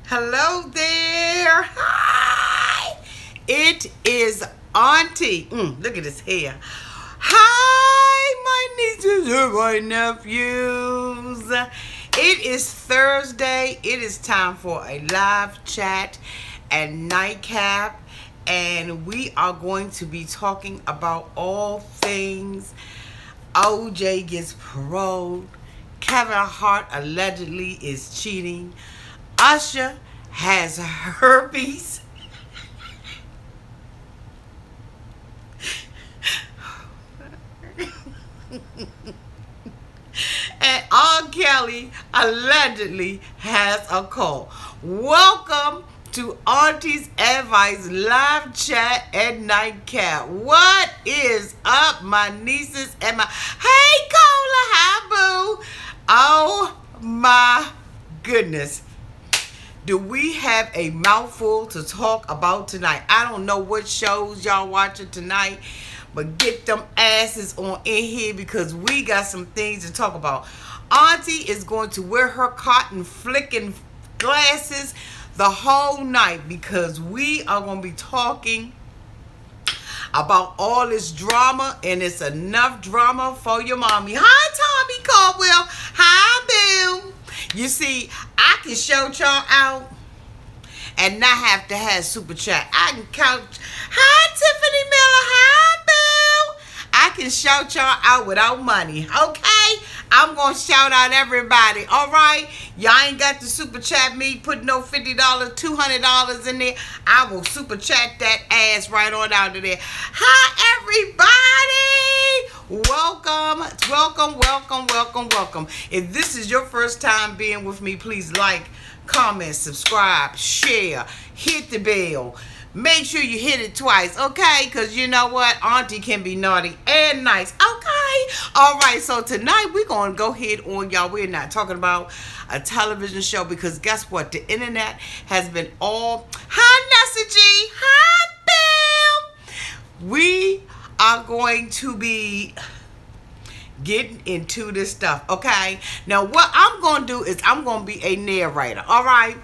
Hello there. Hi. It is Auntie. Look at his hair. Hi, my nieces and my nephews. It is Thursday. It is time for a live chat and Nightcap. And we are going to be talking about all things OJ gets paroled. Kevin Hart allegedly is cheating. Usher has herpes. And R. Kelly allegedly has a cold. Welcome to Auntie's Advice live chat at Nightcap. What is up, my nieces and my... Hey, Cola, hi, boo. Oh, my goodness. Do we have a mouthful to talk about tonight? I don't know what shows y'all watching tonight, but get them asses on in here because we got some things to talk about. Auntie is going to wear her cotton flicking glasses the whole night because we are going to be talking about all this drama, and it's enough drama for your mommy. Hi, Tommy Caldwell. Hi, Bill. You see, I can shout y'all out and not have to have super chat. I can count. Hi, Tiffany Miller. Hi, Bill. I can shout y'all out without money. Okay? I'm going to shout out everybody. All right? Y'all ain't got to super chat me. Put no $50, $200 in there. I will super chat that ass right on out of there. Hi, everybody. Welcome, welcome, welcome, welcome, welcome. If this is your first time being with me, please like, comment, subscribe, share, hit the bell. Make sure you hit it twice, okay? Because you know what? Auntie can be naughty and nice, okay? All right, so tonight we're going to go ahead on, y'all. We're not talking about a television show because guess what? The internet has been all... Hi, Nessa G. Hi, Bill. We are going to be getting into this stuff, okay? Now, what I'm going to do is I'm going to be a narrator, all right?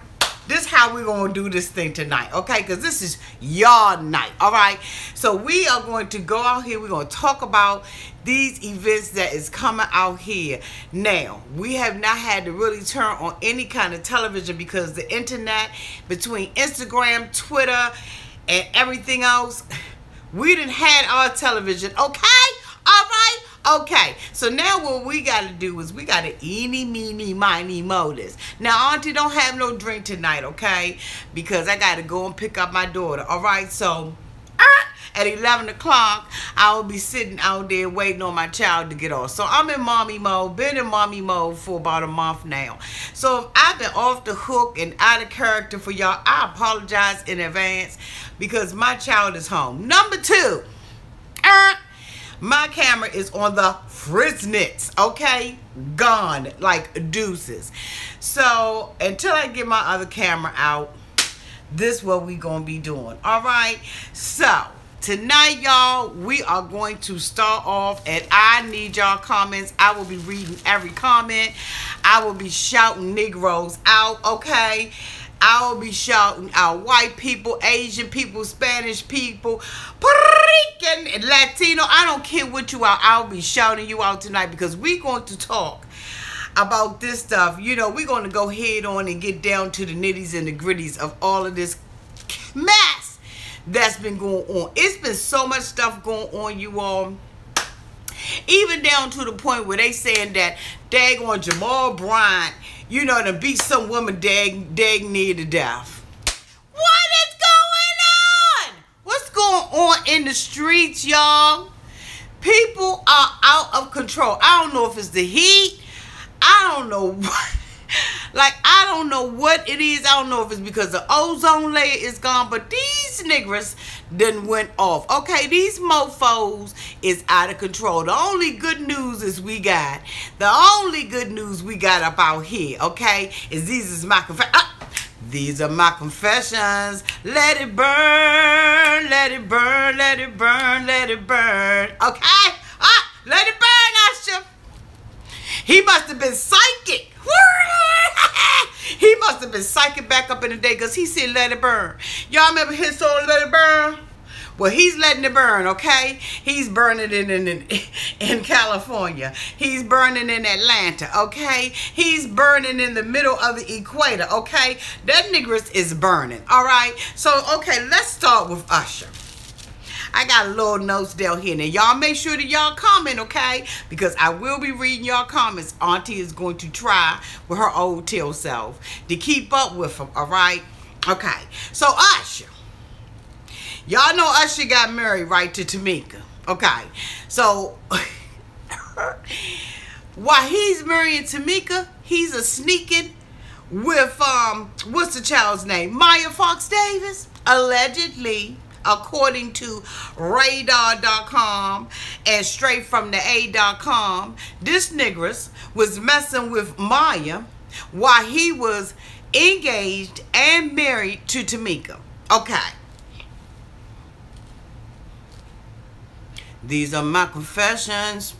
This is how we're going to do this thing tonight, okay? Because this is y'all night, all right? So we are going to go out here. We're going to talk about these events that is coming out here. Now, we have not had to really turn on any kind of television because the internet, between Instagram, Twitter, and everything else, we done had our television, okay? All right? Okay, so now what we got to do is we got to eeny, meeny, miny, mo this. Now, Auntie don't have no drink tonight, okay? Because I got to go and pick up my daughter, all right? So, at 11 o'clock, I will be sitting out there waiting on my child to get off. So, I'm in mommy mode, been in mommy mode for about a month now. So, if I've been off the hook and out of character for y'all, I apologize in advance because my child is home. Number two, my camera is on the fritznets, okay? Gone, like deuces. So, until I get my other camera out, this is what we gonna be doing, all right? So, tonight, y'all, we are going to start off, and I need y'all comments. I will be reading every comment. I will be shouting Negroes out, okay? I will be shouting out white people, Asian people, Spanish people, Puerto Rican, Latino. I don't care what you are. I'll be shouting you out tonight because we're going to talk about this stuff. You know, we're going to go head on and get down to the nitties and the gritties of all of this mess that's been going on. It's been so much stuff going on, you all. Even down to the point where they saying that daggone Jamal Bryant, you know, to beat some woman dag near to death. What is going on? What's going on in the streets, y'all? People are out of control. I don't know if it's the heat. I don't know what. Like, I don't know what it is. I don't know if it's because the ozone layer is gone, but these niggers done went off. Okay, these mofos is out of control. The only good news is we got. The only good news we got up out here, okay, is these are my confessions. Let it burn, let it burn, let it burn, let it burn. Okay? Let it burn, Usher. He must have been psychic. He must must have been psyching back up in the day because he said let it burn. Y'all remember his song Let It Burn? Well, he's letting it burn, okay? He's burning it in California. He's burning in Atlanta, okay? He's burning in the middle of the equator, okay? That nigga is burning, all right? So, okay, let's start with Usher. I got little notes down here. Now, y'all make sure that y'all comment, okay? Because I will be reading y'all comments. Auntie is going to try with her old tail self to keep up with him, all right? Okay, so Usher. Y'all know Usher got married, right, to Tamika. Okay, so while he's marrying Tamika, he's a sneaking with, what's the child's name? Maya Fox Davis, allegedly, according to radar.com and straight from the A.com, this nigga was messing with Maya while he was engaged and married to Tamika. Okay. These are my confessions.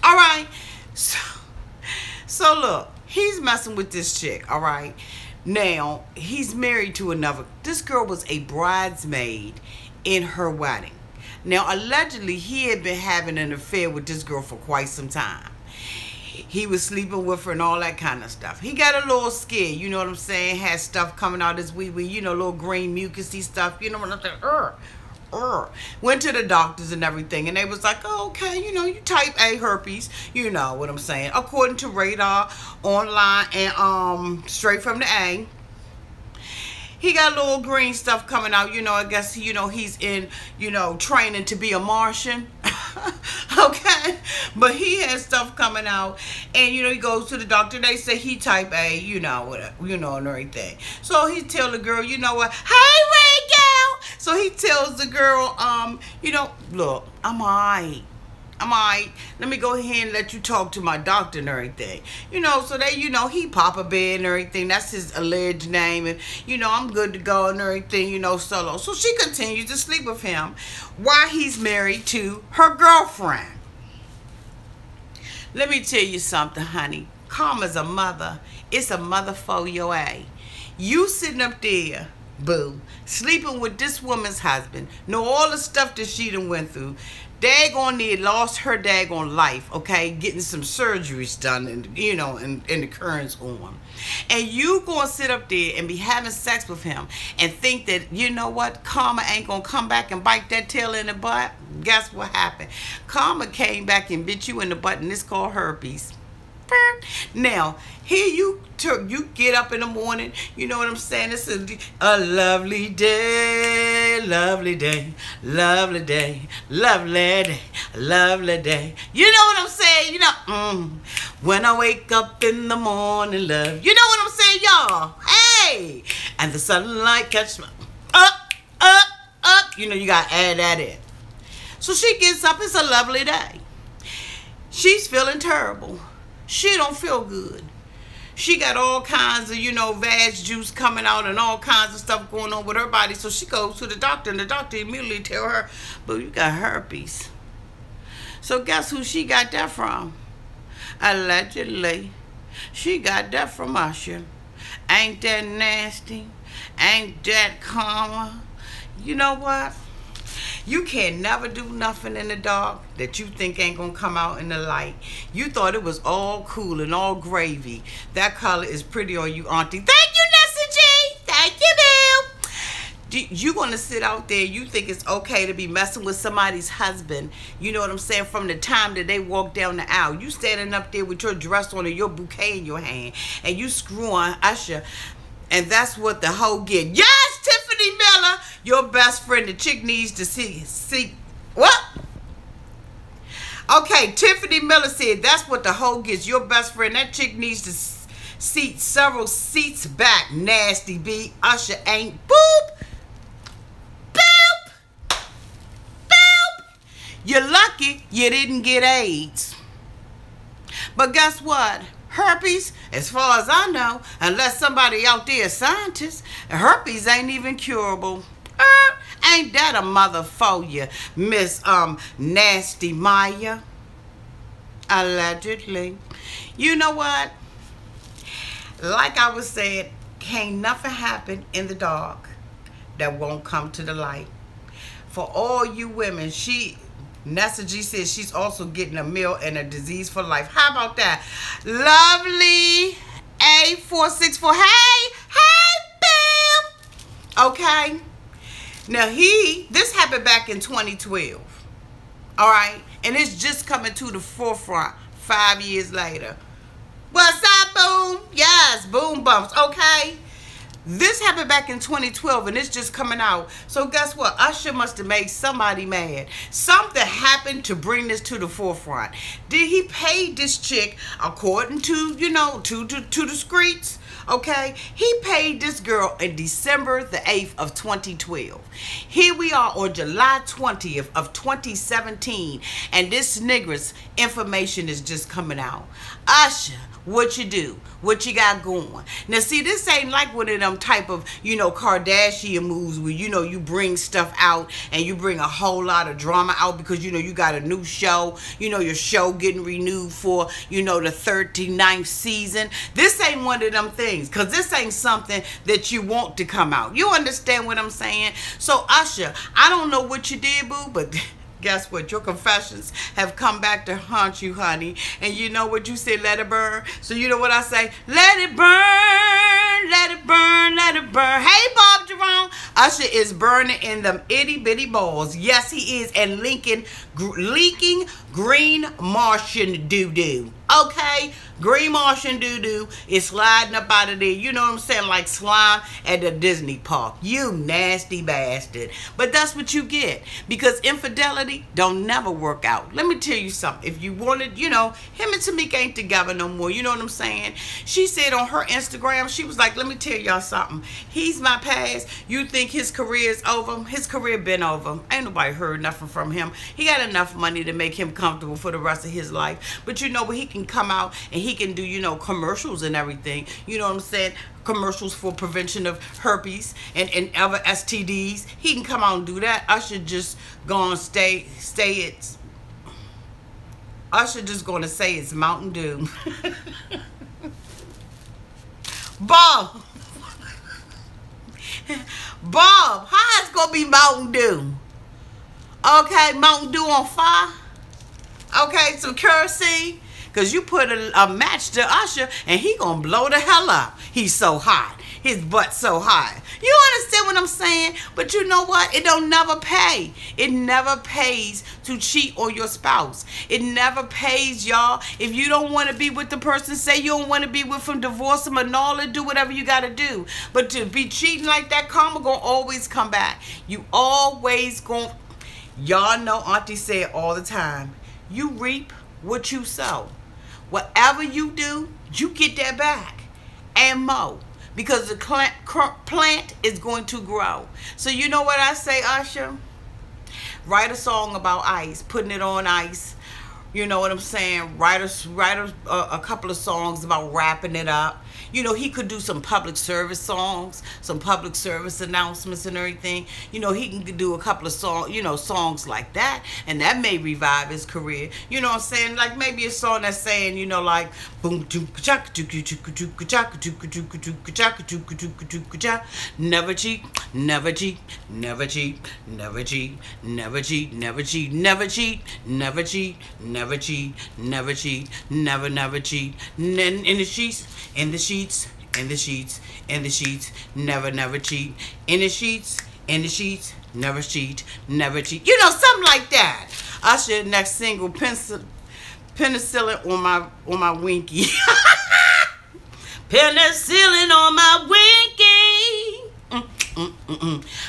All right. So look, he's messing with this chick, all right? Now, he's married to another. This girl was a bridesmaid in her wedding. Now, allegedly, he had been having an affair with this girl for quite some time. He was sleeping with her and all that kind of stuff. He got a little scared, you know what I'm saying? Had stuff coming out his wee-wee, you know, little green mucusy stuff, you know what I'm saying? Went to the doctors and everything, and they was like, oh, okay, you know, you type A herpes, you know what I'm saying, according to radar online and straight from the A. He got little green stuff coming out, you know. I guess, you know, he's in, you know, training to be a Martian. Okay, but he has stuff coming out, and you know, he goes to the doctor. They say he type A, you know, whatever, you know, and everything. So he tell the girl, you know what, hey Ray gal. So he tells the girl, you know, look, I'm alright. Let me go ahead and let you talk to my doctor and everything. You know, so they, you know, he Papa Bear and everything. That's his alleged name. And, you know, I'm good to go and everything, you know, solo. So she continues to sleep with him while he's married to her girlfriend. Let me tell you something, honey. Karma's a mother. It's a mother for your A. You sitting up there, boo, sleeping with this woman's husband, know all the stuff that she done went through. Daggone near lost her daggone life, okay, getting some surgeries done, and you know, and the currents on. And you gonna sit up there and be having sex with him and think that, you know what, karma ain't gonna come back and bite that tail in the butt? Guess what happened? Karma came back and bit you in the butt, and it's called herpes. Now, here you get up in the morning, you know what I'm saying? It's a lovely day, lovely day, lovely day, lovely day, lovely day. You know what I'm saying? You know, when I wake up in the morning, love. You know what I'm saying, y'all? Hey! And the sunlight catch me up. You know, you got to add that in. So she gets up, it's a lovely day. She's feeling terrible. She don't feel good. She got all kinds of, you know, vag juice coming out and all kinds of stuff going on with her body. So she goes to the doctor, and the doctor immediately tell her, but you got herpes. So guess who she got that from? Allegedly. She got that from Usher. Ain't that nasty? Ain't that karma? You know what? You can never do nothing in the dark that you think ain't gonna come out in the light. You thought it was all cool and all gravy. That color is pretty on you, auntie. Thank you, Nessa G. Thank you, Bill. You gonna sit out there, you think it's okay to be messing with somebody's husband, you know what I'm saying, from the time that they walk down the aisle. You standing up there with your dress on and your bouquet in your hand, and you screwing Usher. And that's what the hoe get. Yes, Tiffany Miller, your best friend. The chick needs to see. What? Okay, Tiffany Miller said that's what the hoe gets. Your best friend. That chick needs to seat several seats back. Nasty B. Usher ain't. Boop. Boop. Boop. You're lucky you didn't get AIDS. But guess what? Herpes, as far as I know, unless somebody out there is scientist, herpes ain't even curable. Ain't that a mother for you, Miss Nasty Maya? Allegedly. You know what? like I was saying, can't nothing happen in the dark that won't come to the light. For all you women, Nessa G says she's also getting a meal and a disease for life. How about that? Lovely A464. Hey, Bill. Okay. Now this happened back in 2012. All right. And it's just coming to the forefront 5 years later. What's up, boom? Yes, boom bumps. Okay. This happened back in 2012 and it's just coming out. So guess what? Usher must have made somebody mad. Something happened to bring this to the forefront. Did he pay this chick according to, to the streets? Okay, he paid this girl in December the 8th of 2012. Here we are on July 20th of 2017, and this nigger's information is just coming out. Usher, what you do? What you got going? Now, see, this ain't like one of them type of, Kardashian moves where, you bring stuff out and you bring a whole lot of drama out because, you got a new show, your show getting renewed for, the 39th season. This ain't one of them things because this ain't something that you want to come out. You understand what I'm saying? So, Usher, I don't know what you did, boo, but guess what? Your confessions have come back to haunt you, honey. And you know what you said? Let it burn. So you know what I say? Let it burn. Let it burn. Let it burn. Hey, Bob Jerome. Usher is burning in them itty bitty balls. Yes, he is. And leaking green Martian doo-doo. Okay? Green Martian doo-doo is sliding up out of there. You know what I'm saying? Like slime at the Disney park. You nasty bastard. But that's what you get. Because infidelity don't never work out. Let me tell you something. If you wanted, him and Tamika ain't together no more. You know what I'm saying? She said on her Instagram, she was like, let me tell y'all something. He's my past. You think his career is over? His career been over. Ain't nobody heard nothing from him. He got enough money to make him comfortable for the rest of his life. But but he can come out and he can do, commercials and everything. You know what I'm saying? Commercials for prevention of herpes and other STDs. He can come out and do that. Usher just gonna Usher just gonna say it's Mountain Dew. Bob, how it's gonna be Mountain Dew? Okay, Mountain Dew on fire. Okay, some kerosene. Because you put a match to Usher and he gonna blow the hell up. He's so hot. His butt's so hot. You understand what I'm saying? But you know what? It don't never pay. It never pays to cheat on your spouse. It never pays, y'all. If you don't want to be with the person, say you don't want to be with him, divorce him, annul it, do whatever you got to do. But to be cheating like that, karma gonna always come back. You always gonna... Y'all know Auntie said all the time, you reap what you sow. Whatever you do, you get that back and more because the plant is going to grow. So you know what I say, Usher? Write a song about ice, putting it on ice. You know what I'm saying? Write a couple of songs about wrapping it up. He could do some public service songs, some public service announcements and everything. He can do a couple of songs, songs like that, and that may revive his career. You know what I'm saying? Like maybe a song that's saying, like boom never cheat, never cheat, never cheat, never cheat, never cheat, never cheat, never cheat, never cheat, never cheat, never cheat, never cheat. In the sheets, in the sheets, in the sheets, in the sheets, never cheat. In the sheets, never cheat, never cheat. Something like that. Usher next single, penicillin on my winky. Penicillin on my winky.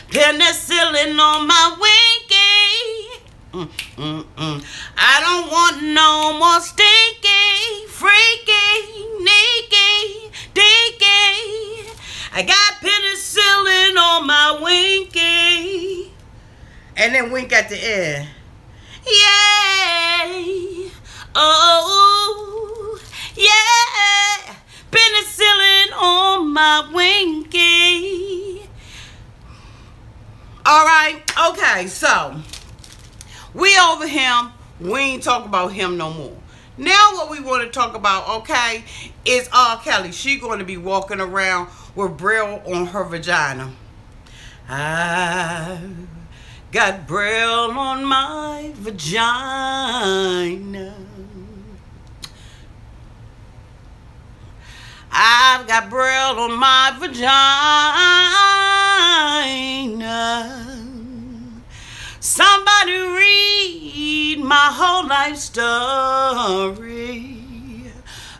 Penicillin on my winky. I don't want no more stinky, freaky, sneaky, dinky. I got penicillin on my winky. And then wink at the end. Yay. Oh, yeah. Penicillin on my winky. All right. Okay, so we over him. We ain't talk about him no more. Now what we want to talk about, okay, is R. Kelly. She going to be walking around with Braille on her vagina. I got Braille on my vagina. I've got Braille on my vagina. Somebody read my whole life story.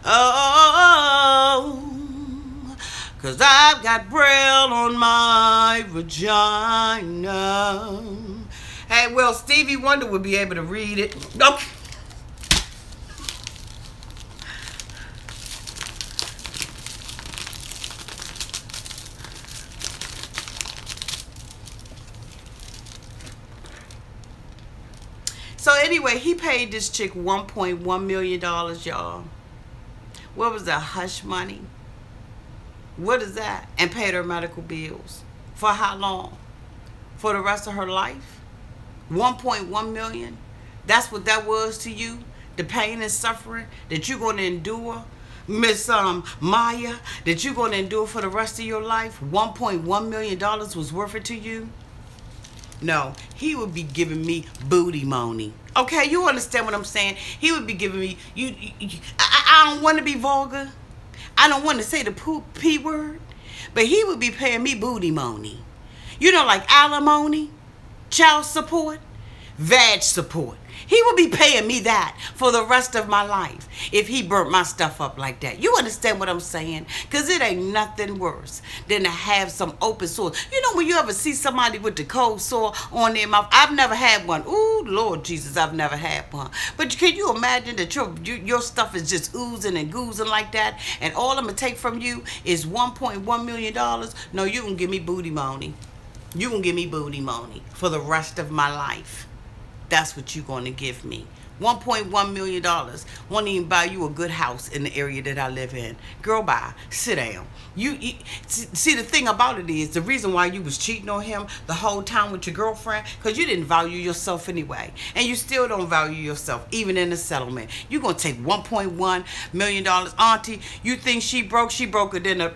Oh, 'cause I've got Braille on my vagina. Hey, well, Stevie Wonder would be able to read it. Okay. So anyway, he paid this chick $1.1 million, y'all. What was that, hush money? What is that? And paid her medical bills. For how long? For the rest of her life? 1.1 million? That's what that was to you? The pain and suffering that you're going to endure? Miss Maya, that you're going to endure for the rest of your life? $1.1 million was worth it to you? No, he would be giving me booty money. Okay, you understand what I'm saying? He would be giving me, I don't want to be vulgar. I don't want to say the P word. But he would be paying me booty money. You know, like alimony, child support, vag support. He would be paying me that for the rest of my life if he burnt my stuff up like that. You understand what I'm saying? Because it ain't nothing worse than to have some open sores. You know when you ever see somebody with the cold sore on their mouth? I've never had one. Ooh, Lord Jesus, I've never had one. But can you imagine that your stuff is just oozing and goozing like that, and all I'm going to take from you is $1.1 million? No, you can give me booty money. You can give me booty money for the rest of my life. That's what you're going to give me. $1.1 million. Won't even buy you a good house in the area that I live in. Girl, bye. Sit down. You see, the thing about it is, the reason why you was cheating on him the whole time with your girlfriend, because you didn't value yourself anyway. And you still don't value yourself, even in the settlement. You're going to take $1.1 million. Auntie, you think she broke? She broke it in a...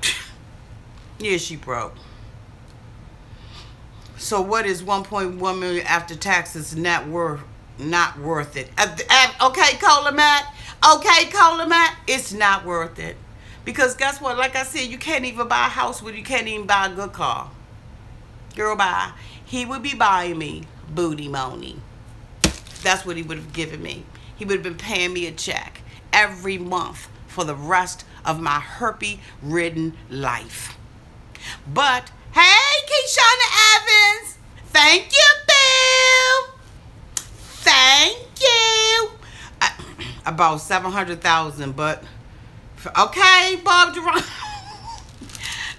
Yeah, she broke. So what is 1.1 million after taxes not worth it? Okay, Colamat. Okay, Colamat. It's not worth it. Because guess what? Like I said, you can't even buy a house with you can't even buy a good car. Girl, bye. He would be buying me booty money. That's what he would have given me. He would have been paying me a check every month for the rest of my herpes-ridden life. But hey, Keishana Evans. Thank you, Bill. Thank you. About 700,000, but okay, Bob Durant.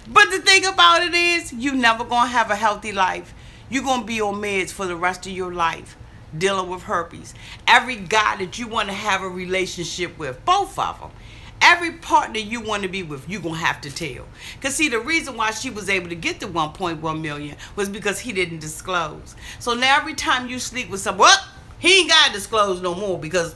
But the thing about it is, you never gonna have a healthy life. You're gonna be on meds for the rest of your life, dealing with herpes. Every guy that you want to have a relationship with, both of them. Every partner you want to be with, you're going to have to tell. Because, see, the reason why she was able to get the $1.1 million was because he didn't disclose. So now every time you sleep with someone, he ain't got to disclose no more, because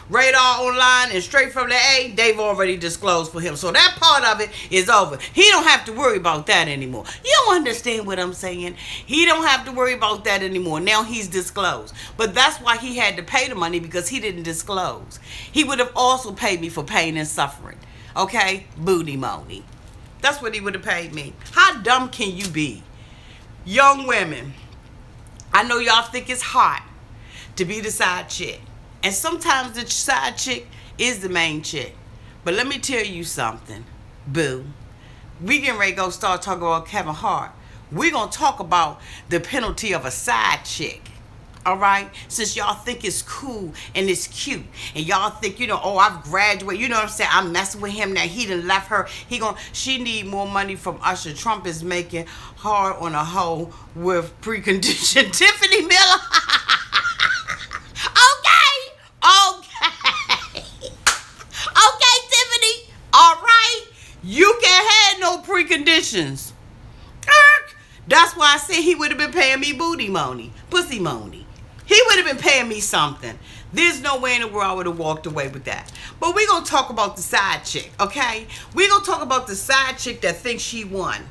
Radar Online and Straight from the A, they've already disclosed for him. So that part of it is over. He don't have to worry about that anymore. You don't understand what I'm saying? He don't have to worry about that anymore. Now he's disclosed. But that's why he had to pay the money, because he didn't disclose. He would have also paid me for pain and suffering. Okay? Booty money. That's what he would have paid me. How dumb can you be? Young women, I know y'all think it's hot to be the side chick. And sometimes the side chick is the main chick. But let me tell you something, boo. We getting ready to go start talking about Kevin Hart. We're going to talk about the penalty of a side chick. All right? Since y'all think it's cool and it's cute. And y'all think, you know, oh, I've graduated. You know what I'm saying? I'm messing with him now. He done left her. She need more money from Usher. Trump is making hard on a hoe with preconditioned Tiffany Miller. Okay, Tiffany. All right. You can't have no preconditions. That's why I said he would have been paying me booty money. Pussy money. He would have been paying me something. There's no way in the world I would have walked away with that. But we're going to talk about the side chick, okay? We're going to talk about the side chick that thinks she won.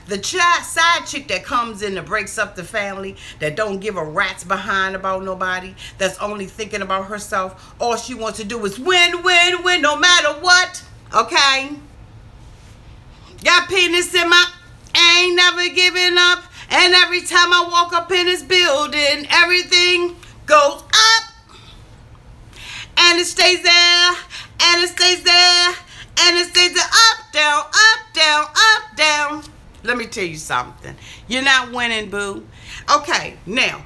The side chick that comes in and breaks up the family, that don't give a rat's behind about nobody, that's only thinking about herself. All she wants to do is win, win, win, no matter what, okay? Got penis in my, ain't never giving up. And every time I walk up in this building, everything goes up. And it stays there, and it stays there, and it stays there, up, down, up, down, up, down. Let me tell you something. You're not winning, boo. Okay, now,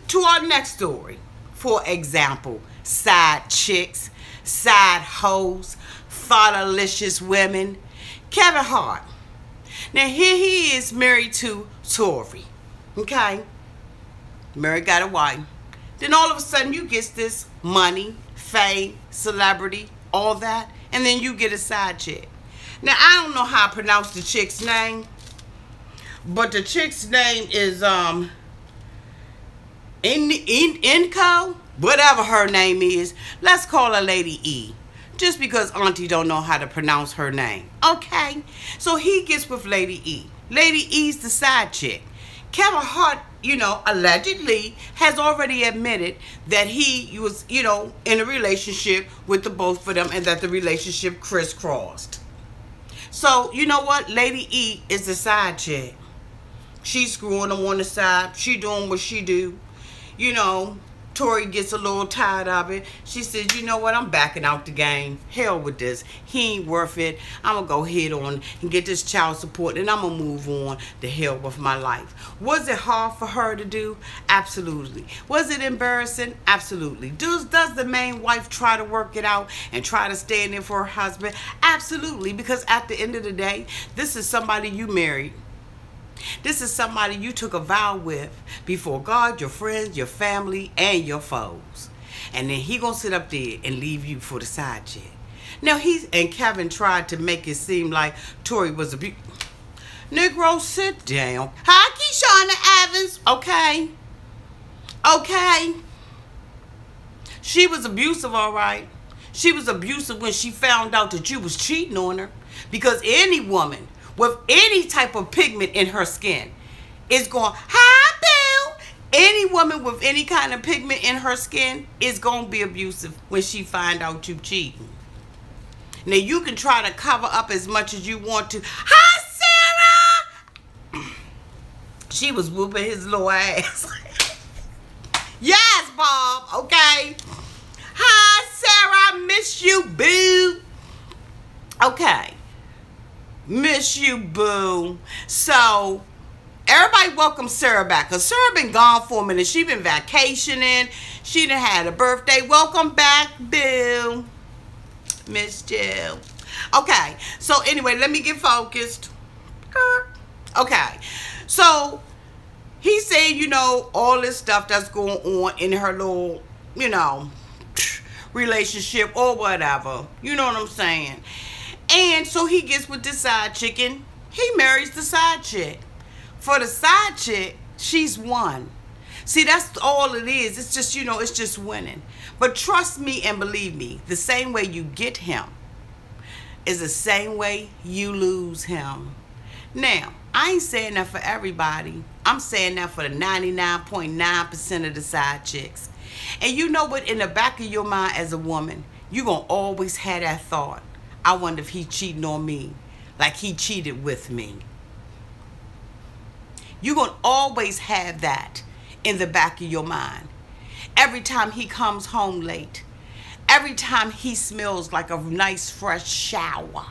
to our next story. For example, side chicks, side hoes, thoughtalicious women. Kevin Hart. Now, here he is married to Tori. Okay? Married, got a wife. Then all of a sudden, you get this money, fame, celebrity, all that. And then you get a side chick. Now, I don't know how to pronounce the chick's name. But the chick's name is Inco, whatever her name is. Let's call her Lady E, just because Auntie don't know how to pronounce her name. Okay, so he gets with Lady E. Lady E's the side chick. Kevin Hart, you know, allegedly has already admitted that he was, you know, in a relationship with the both of them, and that the relationship crisscrossed. So you know what? Lady E is the side chick. She's screwing them on the side. She doing what she do. You know, Tori gets a little tired of it. She says, you know what? I'm backing out the game. Hell with this. He ain't worth it. I'm going to go head on and get this child support, and I'm going to move on to hell with my life. Was it hard for her to do? Absolutely. Was it embarrassing? Absolutely. Does the main wife try to work it out and try to stand there for her husband? Absolutely. Because at the end of the day, this is somebody you married. This is somebody you took a vow with before God, your friends, your family, and your foes. And then he gonna sit up there and leave you for the side chick. Now and Kevin tried to make it seem like Tori was Negro, sit down. Hi, Keishana Evans. Okay. Okay. She was abusive, all right. She was abusive when she found out that you was cheating on her. Because any woman with any type of pigment in her skin is going, hi, Bill. Any woman with any kind of pigment in her skin is going to be abusive when she find out you cheating. Now, you can try to cover up as much as you want to. Hi, Sarah. She was whooping his little ass. Yes, Bob. Okay. Hi, Sarah. I miss you, boo. Okay. Miss you, boo. So, everybody welcome Sarah back. Because Sarah been gone for a minute. She been vacationing. She done had a birthday. Welcome back, boo. Miss you. Okay. So, anyway, let me get focused. Okay. So, he said, you know, all this stuff that's going on in her little, you know, relationship or whatever. You know what I'm saying? And so he gets with the side chick and he marries the side chick. For the side chick, she's won. See, that's all it is. It's just, you know, it's just winning. But trust me and believe me, the same way you get him is the same way you lose him. Now, I ain't saying that for everybody. I'm saying that for the 99.9% of the side chicks. And you know what? In the back of your mind as a woman, you're going to always have that thought. I wonder if he cheating on me like he cheated with me. You're going to always have that in the back of your mind. Every time he comes home late. Every time he smells like a nice fresh shower.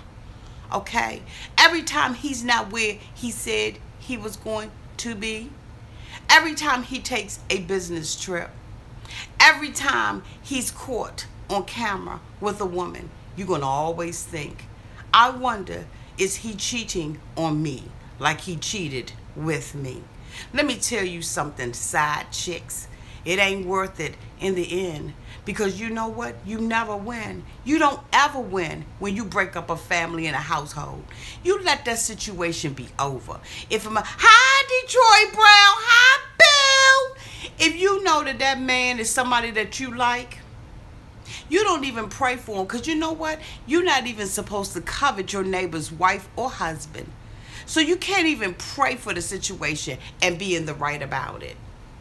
Okay? Every time he's not where he said he was going to be. Every time he takes a business trip. Every time he's caught on camera with a woman. You're going to always think, I wonder, is he cheating on me like he cheated with me? Let me tell you something, side chicks. It ain't worth it in the end. Because you know what? You never win. You don't ever win when you break up a family and a household. You let that situation be over. If I'm hi, Detroit Brown. Hi, Bill. If you know that that man is somebody that you like, you don't even pray for him, because you know what? You're not even supposed to covet your neighbor's wife or husband. So you can't even pray for the situation and be in the right about it.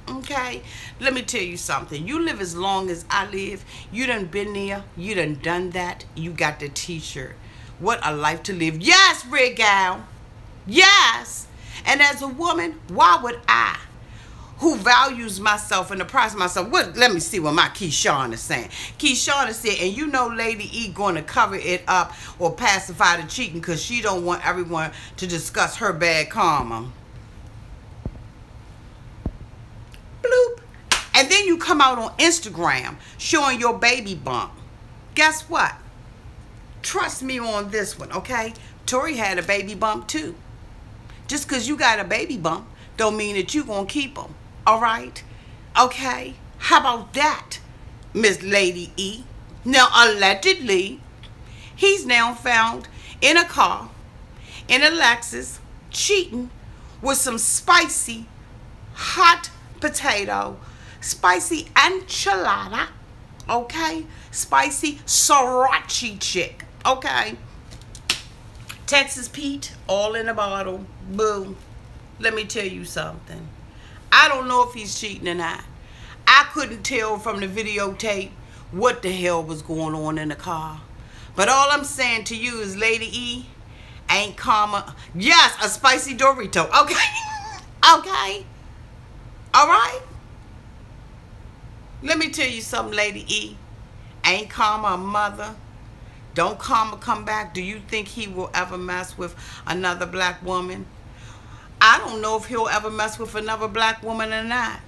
Okay? Let me tell you something. You live as long as I live. You done been there. You done that. You got the t-shirt. What a life to live. Yes, Red Gal. Yes. And as a woman, why would I, who values myself and the price of myself, let me see what my Keyshawn is saying. Keyshawn said, and you know Lady E going to cover it up or pacify the cheating because she don't want everyone to discuss her bad karma. Bloop. And then you come out on Instagram showing your baby bump. Guess what? Trust me on this one, okay? Tori had a baby bump too. Just because you got a baby bump don't mean that you going to keep them. All right? Okay? How about that, Miss Lady E? Now, allegedly, he's now found in a car, in a Lexus, cheating with some spicy, hot potato, spicy enchilada, okay? Spicy sriracha chick, okay? Texas Pete, all in a bottle. Boom. Let me tell you something. I don't know if he's cheating or not. I couldn't tell from the videotape what the hell was going on in the car. But all I'm saying to you is, Lady E, ain't karma. Yes, a spicy Dorito. Okay. Okay. All right. Let me tell you something, Lady E. Ain't karma a mother? Don't karma come back? Do you think he will ever mess with another black woman? I don't know if he'll ever mess with another black woman or not.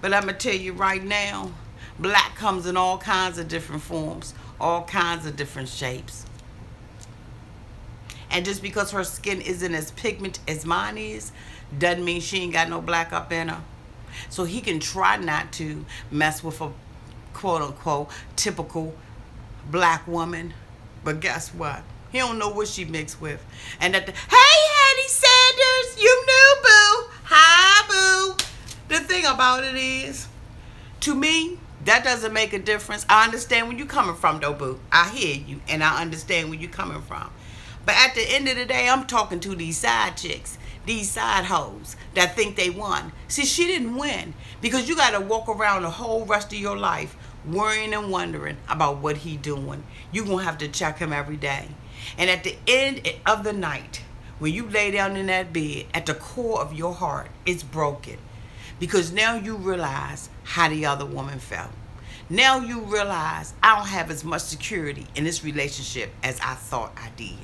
But I'm going to tell you right now, black comes in all kinds of different forms, all kinds of different shapes. And just because her skin isn't as pigmented as mine is, doesn't mean she ain't got no black up in her. So he can try not to mess with a quote-unquote typical black woman. But guess what? He don't know what she mixed with. And at the, hey, Hattie Sanders, you knew, boo. Hi, boo. The thing about it is, to me, that doesn't make a difference. I understand where you're coming from, though, boo. I hear you, and I understand where you're coming from. But at the end of the day, I'm talking to these side chicks, these side hoes that think they won. See, she didn't win, because you got to walk around the whole rest of your life worrying and wondering about what he doing. You're going to have to check him every day. And at the end of the night, when you lay down in that bed, at the core of your heart, it's broken. Because now you realize how the other woman felt. Now you realize I don't have as much security in this relationship as I thought I did.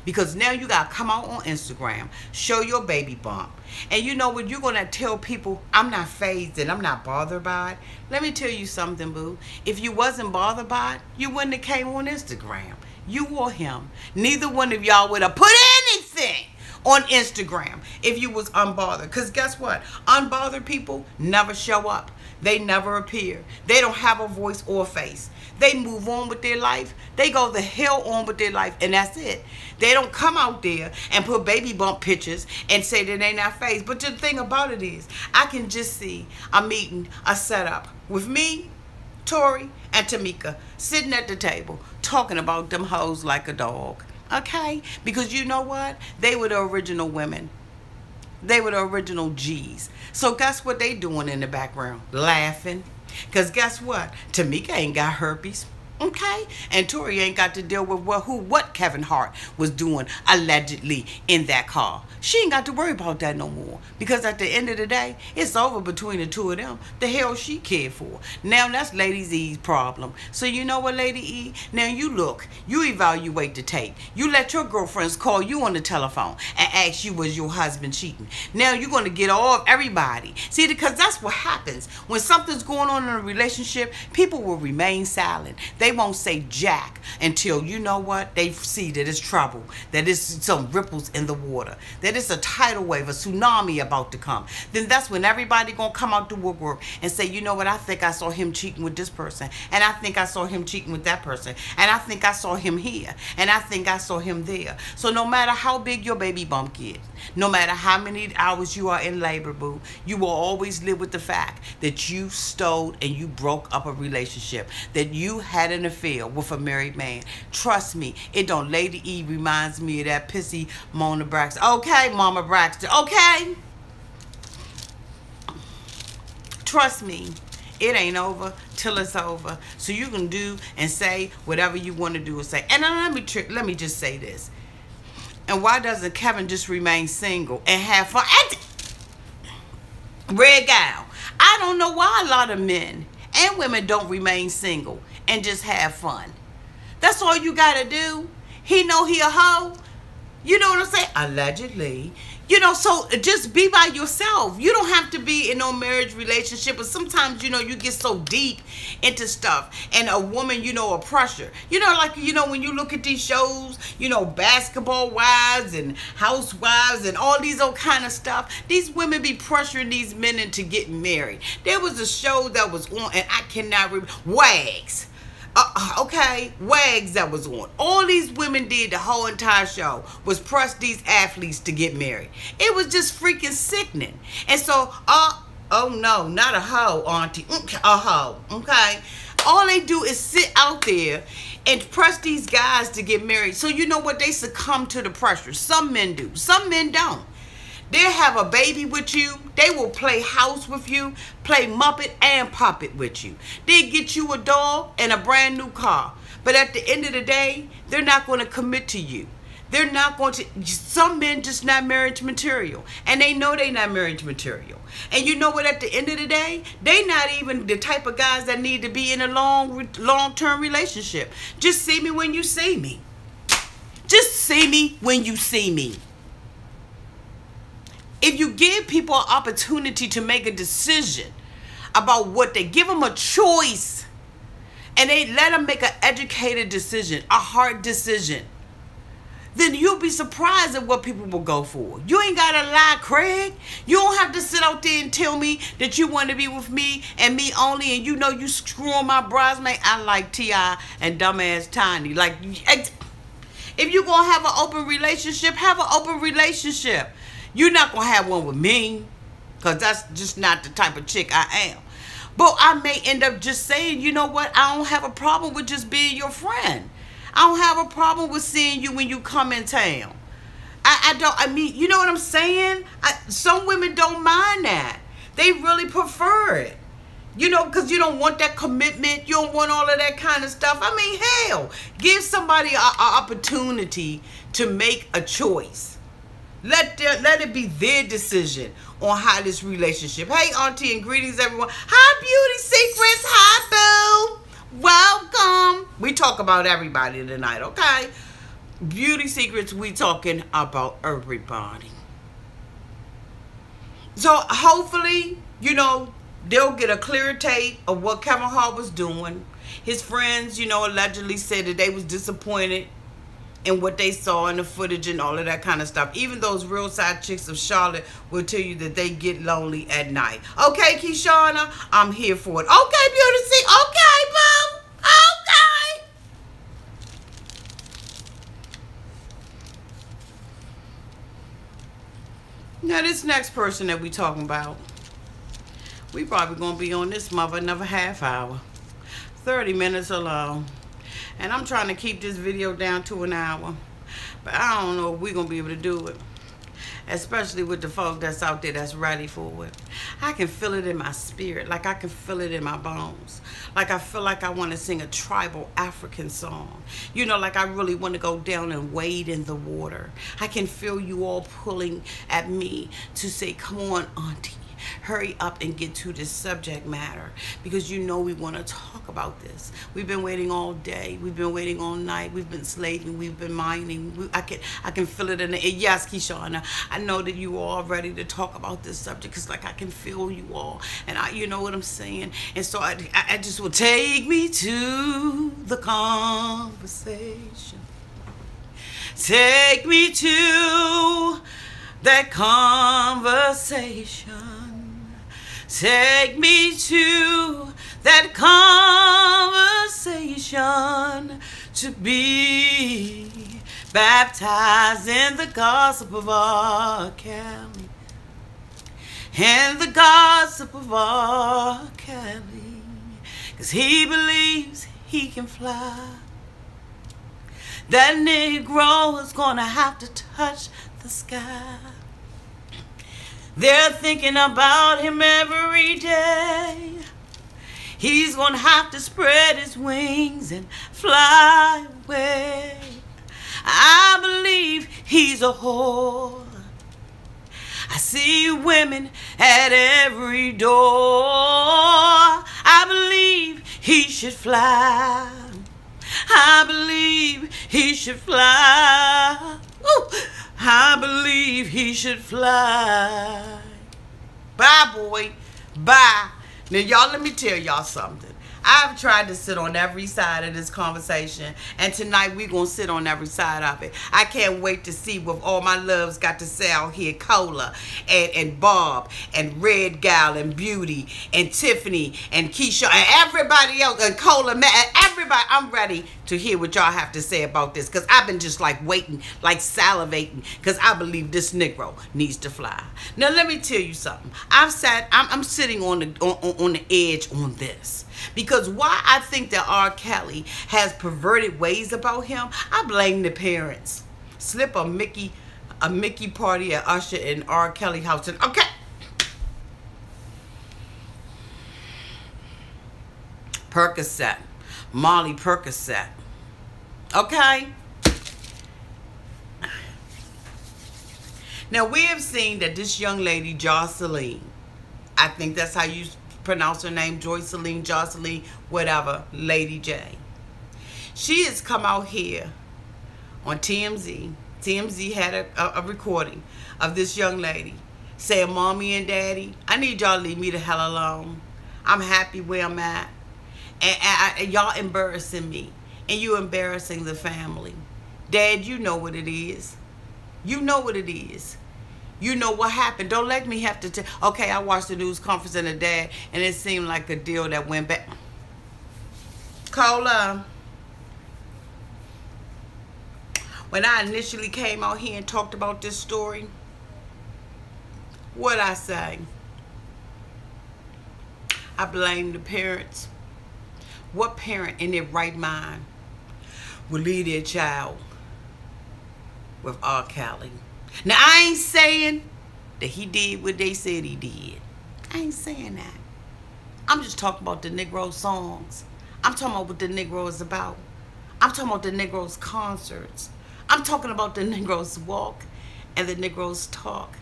Because now you got to come out on Instagram, show your baby bump. And you know what? You're going to tell people, I'm not fazed and I'm not bothered by it. Let me tell you something, boo. If you wasn't bothered by it, you wouldn't have came on Instagram. You or him. Neither one of y'all would have put anything on Instagram if you was unbothered. Because guess what? Unbothered people never show up. They never appear. They don't have a voice or a face. They move on with their life. They go the hell on with their life, and that's it. They don't come out there and put baby bump pictures and say that they not phased. But the thing about it is, I can just see a meeting, a setup with me, Tori, and Tamika sitting at the table talking about them hoes like a dog. Okay? Because you know what? They were the original women. They were the original G's. So guess what they doing in the background? Laughing. Because guess what? Tamika ain't got herpes. Okay? And Tori ain't got to deal with what Kevin Hart was doing allegedly in that car. She ain't got to worry about that no more. Because at the end of the day, it's over between the two of them. The hell she cared for. Now that's Lady Z's problem. So you know what, Lady E? Now you look. You evaluate the tape. You let your girlfriends call you on the telephone and ask you, was your husband cheating? Now you're going to get all of everybody. See, because that's what happens. When something's going on in a relationship, people will remain silent. They They won't say jack until, you know what, they see that it's trouble, that it's some ripples in the water, that it's a tidal wave, a tsunami about to come. Then that's when everybody gonna come out the woodwork and say, you know what, I think I saw him cheating with this person, and I think I saw him cheating with that person, and I think I saw him here, and I think I saw him there. So no matter how big your baby bump gets, no matter how many hours you are in labor, boo, you will always live with the fact that you stole and you broke up a relationship, that you had an affair with a married man. Trust me, it don't. Lady E reminds me of that pissy Mona Braxton. Okay, Mama Braxton. Okay? Trust me, it ain't over till it's over. So you can do and say whatever you want to do and say. And let me just say this. And why doesn't Kevin just remain single and have fun? Red Gal. I don't know why a lot of men and women don't remain single and just have fun. That's all you gotta do. He know he a hoe. You know what I'm saying? Allegedly. You know, so just be by yourself. You don't have to be in no marriage relationship. But sometimes, you know, you get so deep into stuff. And a woman, you know, a pressure. You know, like, you know, when you look at these shows, you know, Basketball Wives and Housewives and all these old kind of stuff. These women be pressuring these men into getting married. There was a show that was on, and I cannot remember. Wags. Okay, Wags that was on. All these women did the whole entire show was press these athletes to get married. It was just freaking sickening. And so, oh no, not a hoe, auntie. A hoe, okay? All they do is sit out there and press these guys to get married. So you know what? They succumb to the pressure. Some men do. Some men don't. They'll have a baby with you. They will play house with you, play Muppet and Puppet with you. They'll get you a dog and a brand new car. But at the end of the day, they're not going to commit to you. They're not going to. Some men just not marriage material. And they know they're not marriage material. And you know what? At the end of the day, they not even the type of guys that need to be in a long-term relationship. Just see me when you see me. Just see me when you see me. If you give people an opportunity to make a decision about what they give them a choice, and they let them make an educated decision, a hard decision, then you'll be surprised at what people will go for. You ain't got to lie, Craig. You don't have to sit out there and tell me that you want to be with me and me only, and you know you screwing my bridesmaid. I like T.I. and dumbass Tiny. Like, if you're going to have an open relationship, have an open relationship. You're not going to have one with me, because that's just not the type of chick I am. But I may end up just saying, you know what, I don't have a problem with just being your friend. I don't have a problem with seeing you when you come in town. I mean, you know what I'm saying? Some women don't mind that. They really prefer it. You know, because you don't want that commitment. You don't want all of that kind of stuff. I mean, hell, give somebody an opportunity to make a choice. Let it be their decision on how this relationship. Hey, auntie, and greetings, everyone. Hi, Beauty Secrets. Hi, boo. Welcome. We talk about everybody tonight, okay? Beauty Secrets, we talking about everybody. So, hopefully, you know, they'll get a clear take of what Kevin Hart was doing. His friends, you know, allegedly said that they was disappointed and what they saw in the footage and all of that kind of stuff. Even those real side chicks of Charlotte will tell you that they get lonely at night. Okay, Keshana, I'm here for it. Okay, Beauty. Okay, boo. Okay. Now, this next person that we talking about, we probably going to be on this mother another half hour. 30 minutes alone. And I'm trying to keep this video down to an hour. But I don't know if we're going to be able to do it. Especially with the folk that's out there that's ready for it. I can feel it in my spirit. Like I can feel it in my bones. Like I feel like I want to sing a tribal African song. You know, like I really want to go down and wade in the water. I can feel you all pulling at me to say, come on, auntie. hurry up and get to this subject matter, because you know we want to talk about this. We've been waiting all day. We've been waiting all night. We've been slaving. We've been mining. I can feel it in the air. Yes, Keishana, I know that you all ready to talk about this subject, because like I can feel you all, and you know what I'm saying. And so I just will take me to the conversation. Take me to that conversation. Take me to that conversation, to be baptized in the gospel of R. Kelly. And the gospel of R. Kelly. 'Cause he believes he can fly. That Negro is gonna have to touch the sky. They're thinking about him every day. He's gonna have to spread his wings and fly away. I believe he's a whore. I see women at every door. I believe he should fly. I believe he should fly. Ooh, I believe he should fly. Bye, boy. Bye. Now, y'all, let me tell y'all something. I've tried to sit on every side of this conversation, and tonight we're going to sit on every side of it. I can't wait to see what all my loves got to say out here. Cola and Bob and Red Gal and Beauty and Tiffany and Keisha and everybody else and Cola, and everybody. I'm ready to hear what y'all have to say about this, because I've been just like waiting, like salivating, because I believe this Negro needs to fly. Now, let me tell you something. I'm sitting on the edge on this. Because why I think that R. Kelly has perverted ways about him, I blame the parents. Slip a Mickey party at Usher and R. Kelly house. Okay. Percocet. Molly Percocet. Okay. Now, we have seen that this young lady, Jocelyn, I think that's how you pronounce her name, Jocelyn, whatever, Lady J. She has come out here on TMZ. TMZ had a recording of this young lady saying, Mommy and Daddy, I need y'all to leave me the hell alone. I'm happy where I'm at. And y'all embarrassing me. And you embarrassing the family. Dad, you know what it is. You know what it is. You know what happened. Don't let me have to tell. Okay, I watched the news conference and the dad, and it seemed like a deal that went back. Cola, when I initially came out here and talked about this story, what'd I say? I blame the parents. What parent in their right mind would leave their child with R. Kelly? Now, I ain't saying that he did what they said he did. I ain't saying that. I'm just talking about the Negro songs. I'm talking about what the Negro is about. I'm talking about the Negro's concerts. I'm talking about the Negro's walk and the Negro's talk.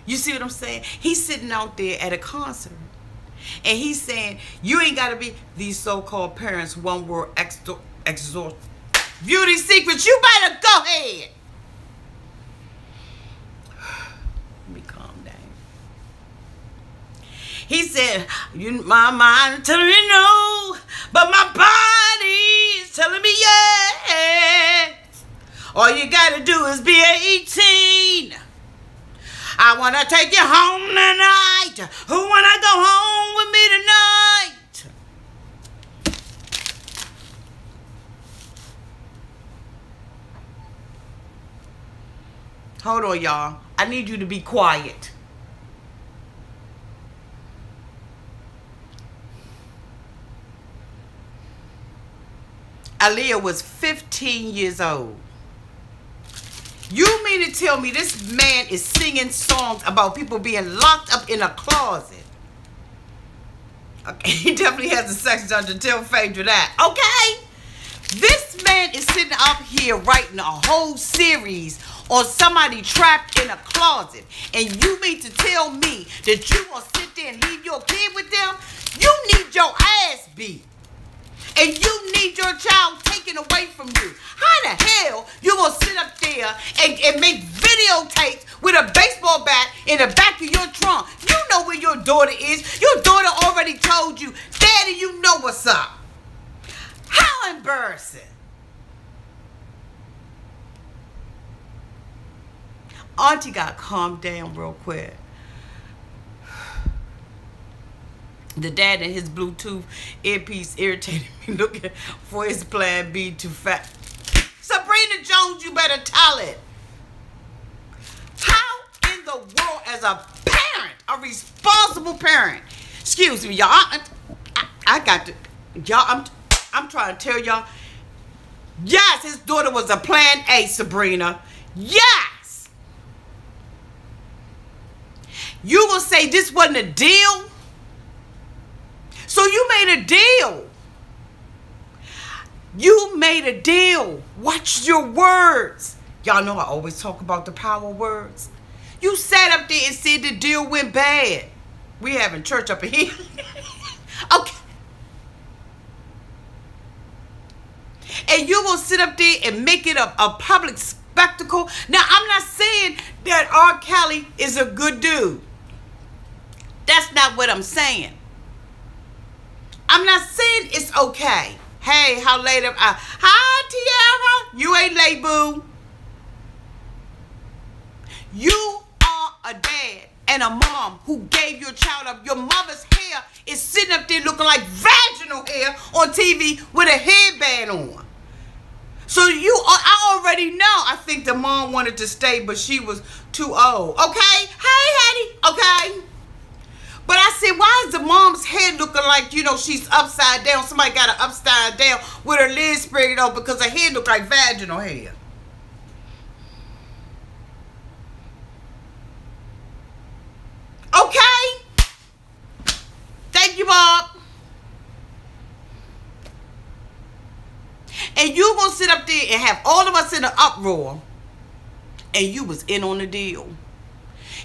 You see what I'm saying? He's sitting out there at a concert, and he's saying, you ain't got to be these so-called parents, one word, exhort. Beauty secrets, you better go ahead. He said, my mind telling me no, but my body is telling me yes. All you gotta do is be 18. I wanna take you home tonight. Who wanna go home with me tonight? Hold on, y'all. I need you to be quiet. Aaliyah was 15 years old. You mean to tell me this man is singing songs about people being locked up in a closet? Okay, he definitely has a sex dungeon. Tell Phaedra that. Okay? This man is sitting up here writing a whole series on somebody trapped in a closet. And you mean to tell me that you gonna sit there and leave your kid with them? You need your ass beat. And you need your child taken away from you. How the hell you gonna sit up there and make videotapes with a baseball bat in the back of your trunk? You know where your daughter is. Your daughter already told you, Daddy, you know what's up. How embarrassing. Auntie got calmed down real quick. The dad and his Bluetooth earpiece irritated me looking for his plan B too fat. Sabrina Jones, you better tell it. How in the world, as a parent, a responsible parent, excuse me, y'all, I got to, y'all, I'm trying to tell y'all, yes, his daughter was a plan A, Sabrina. Yes. You will say this wasn't a deal? So you made a deal. You made a deal. Watch your words. Y'all know I always talk about the power of words. You sat up there and said the deal went bad. We having church up in here. Okay. And you gonna sit up there and make it a public spectacle. Now, I'm not saying that R. Kelly is a good dude. That's not what I'm saying. I'm not saying it's okay. Hey, how late am I? Hi, Tiara. You ain't late, boo. You are a dad and a mom who gave your child up. Your mother's hair is sitting up there looking like vaginal hair on TV with a headband on. So I already know. I think the mom wanted to stay, but she was too old. Okay? Hey, Hattie. Okay? But I said, why is the mom's head looking like, you know, she's upside down? Somebody got her upside down with her legs spread out because her head looked like vaginal hair. Okay? Thank you, Bob. And you gonna sit up there and have all of us in an uproar, and you was in on the deal.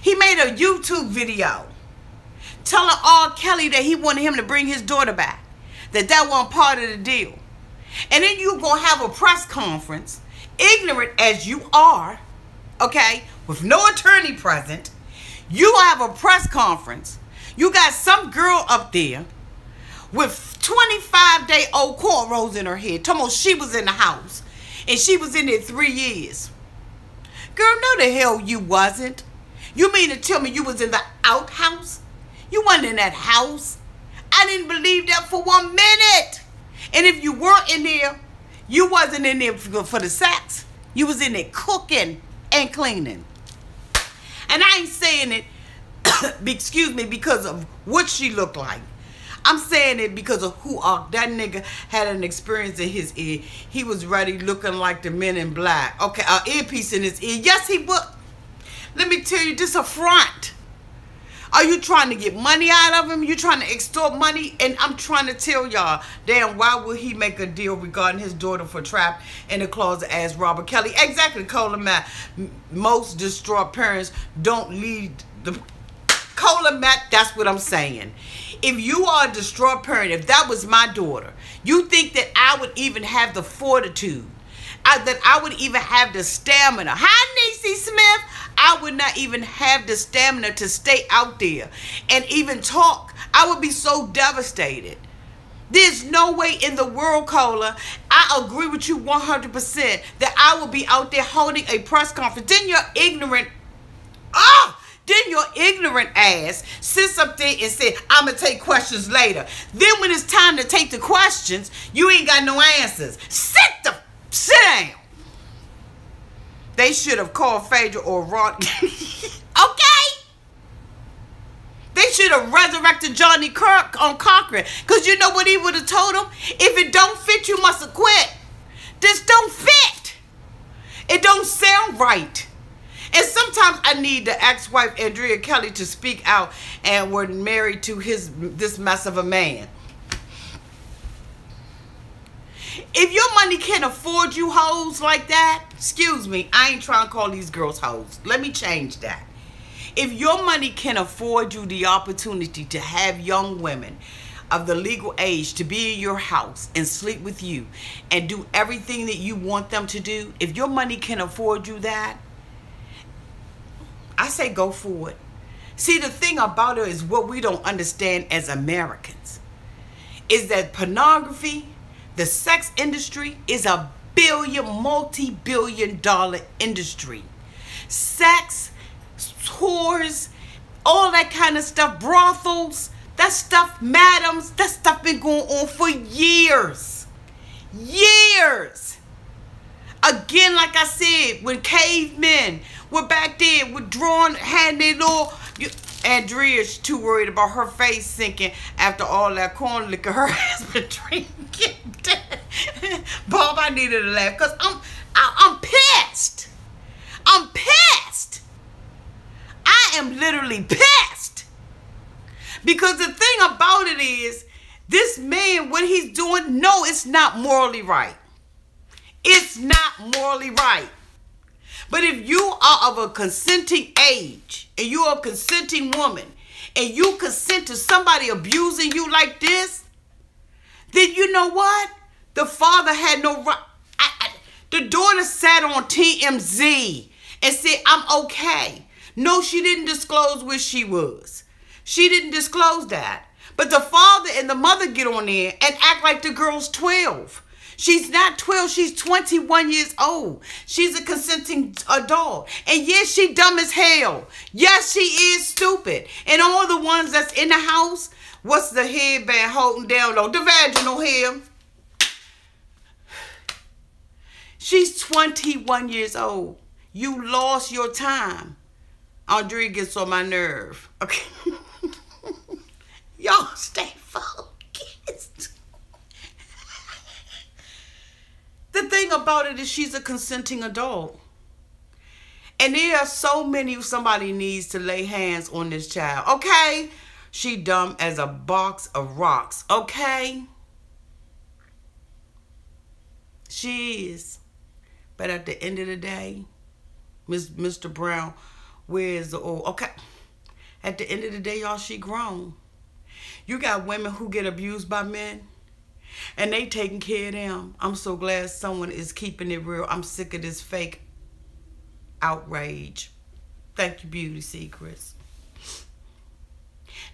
He made a YouTube video telling R. Kelly that he wanted him to bring his daughter back, that wasn't part of the deal. And then you gonna have a press conference, ignorant as you are, okay, with no attorney present. You gonna have a press conference. You got some girl up there with 25-day-old cornrows in her head. Talking about she was in the house and she was in there 3 years. Girl, no the hell you wasn't. You mean to tell me you was in the outhouse? You wasn't in that house. I didn't believe that for 1 minute. And if you weren't in there, you wasn't in there for the sex. You was in there cooking and cleaning. And I ain't saying it, excuse me, because of what she looked like. I'm saying it because of who that nigga had an experience in his ear. He was ready looking like the Men in Black. Okay, an earpiece in his ear. Yes, he would. Let me tell you, this a front. Are you trying to get money out of him? You trying to extort money? And I'm trying to tell y'all, damn, why would he make a deal regarding his daughter for trapped in the closet as Robert Kelly? Exactly, Cola Matt. Most distraught parents don't lead the... Cola Matt, that's what I'm saying. If you are a distraught parent, if that was my daughter, you think that I would even have the fortitude, that I would even have the stamina? Hi, Niecy Smith. I would not even have the stamina to stay out there and even talk. I would be so devastated. There's no way in the world, Cola. I agree with you 100% that I will be out there holding a press conference. Then your ignorant, then your ignorant ass sits up there and said, I'm going to take questions later. Then when it's time to take the questions, you ain't got no answers. Sit down. They should have called Phaedra or Ron. Okay? They should have resurrected Johnny Kirk on Cochran. Because you know what he would have told him? If it don't fit, you must have quit. This don't fit. It don't sound right. And sometimes I need the ex-wife Andrea Kelly to speak out and were married to this mess of a man. If your money can't afford you hoes like that, excuse me, I ain't trying to call these girls hoes. Let me change that. If your money can afford you the opportunity to have young women of the legal age to be in your house and sleep with you and do everything that you want them to do, if your money can afford you that, I say go for it. See, the thing about it is what we don't understand as Americans is that pornography, the sex industry, is a multi-billion-dollar industry. Sex, tours, all that kind of stuff, brothels, that stuff, madams, that stuff been going on for years. Years. Again, like I said, when cavemen were back there, were drawn, had their little... Andrea's too worried about her face sinking after all that corn liquor her has been drinking. Bob, I needed to laugh because I'm pissed. I'm pissed. I am literally pissed. Because the thing about it is, this man, what he's doing, no, it's not morally right. It's not morally right. But if you are of a consenting age and you're a consenting woman and you consent to somebody abusing you like this, then you know what? The father had no right. The daughter sat on TMZ and said, I'm okay. No, she didn't disclose where she was. She didn't disclose that. But the father and the mother get on there and act like the girl's 12. She's not 12. She's 21 years old. She's a consenting adult. And yes, she dumb as hell. Yes, she is stupid. And all the ones that's in the house, what's the headband holding down low? The vaginal hair. She's 21 years old. You lost your time. Andrea gets on my nerve. Okay. Y'all stay focused. The thing about it is she's a consenting adult. And there are so many, somebody needs to lay hands on this child. Okay? She dumb as a box of rocks. Okay? She is. But at the end of the day, Mr. Brown, where's the old? Okay. At the end of the day, y'all, she grown. You got women who get abused by men. And they taking care of them. I'm so glad someone is keeping it real. I'm sick of this fake outrage. Thank you, Beauty Secrets.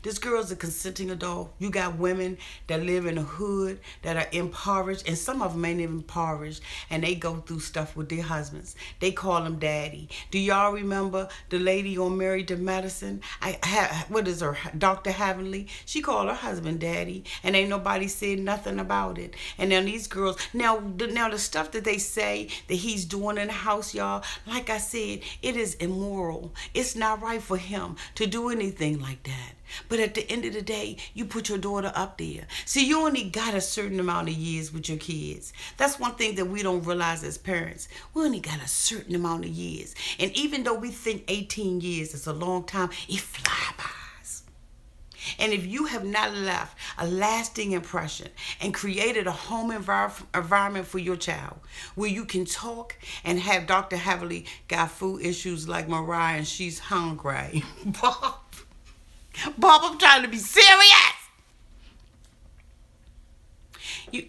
This girl's a consenting adult. You got women that live in the hood that are impoverished, and some of them ain't even impoverished, and they go through stuff with their husbands. They call them daddy. Do y'all remember the lady on Married to Medicine? What is her? Dr. Heavenly? She called her husband daddy, and ain't nobody said nothing about it. And now these girls, now the stuff that they say that he's doing in the house, y'all, like I said, it is immoral. It's not right for him to do anything like that. But at the end of the day, you put your daughter up there. See, you only got a certain amount of years with your kids. That's one thing that we don't realize as parents. We only got a certain amount of years. And even though we think 18 years is a long time, it flies by. And if you have not left a lasting impression and created a home environment for your child where you can talk and have Dr. Heavily got food issues like Mariah and she's hungry. Bob, I'm trying to be serious.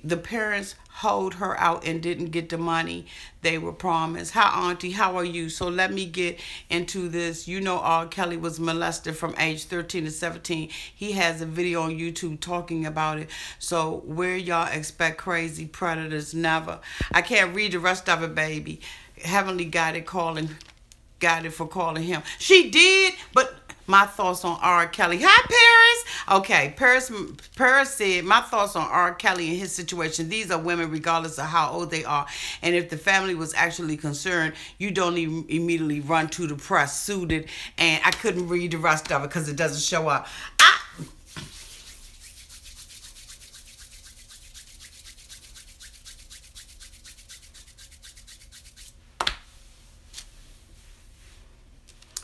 The parents hold her out and didn't get the money they were promised. Hi, Auntie. How are you? So let me get into this. You know, R. Kelly was molested from age 13 to 17. He has a video on YouTube talking about it. So where y'all expect crazy predators? Never. I can't read the rest of it, baby. Heavenly got it for calling him. She did, but my thoughts on R. Kelly. Hi, Paris. Okay, Paris said, my thoughts on R. Kelly and his situation. These are women regardless of how old they are. And if the family was actually concerned, you don't even immediately run to the press, suited. And I couldn't read the rest of it because it doesn't show up.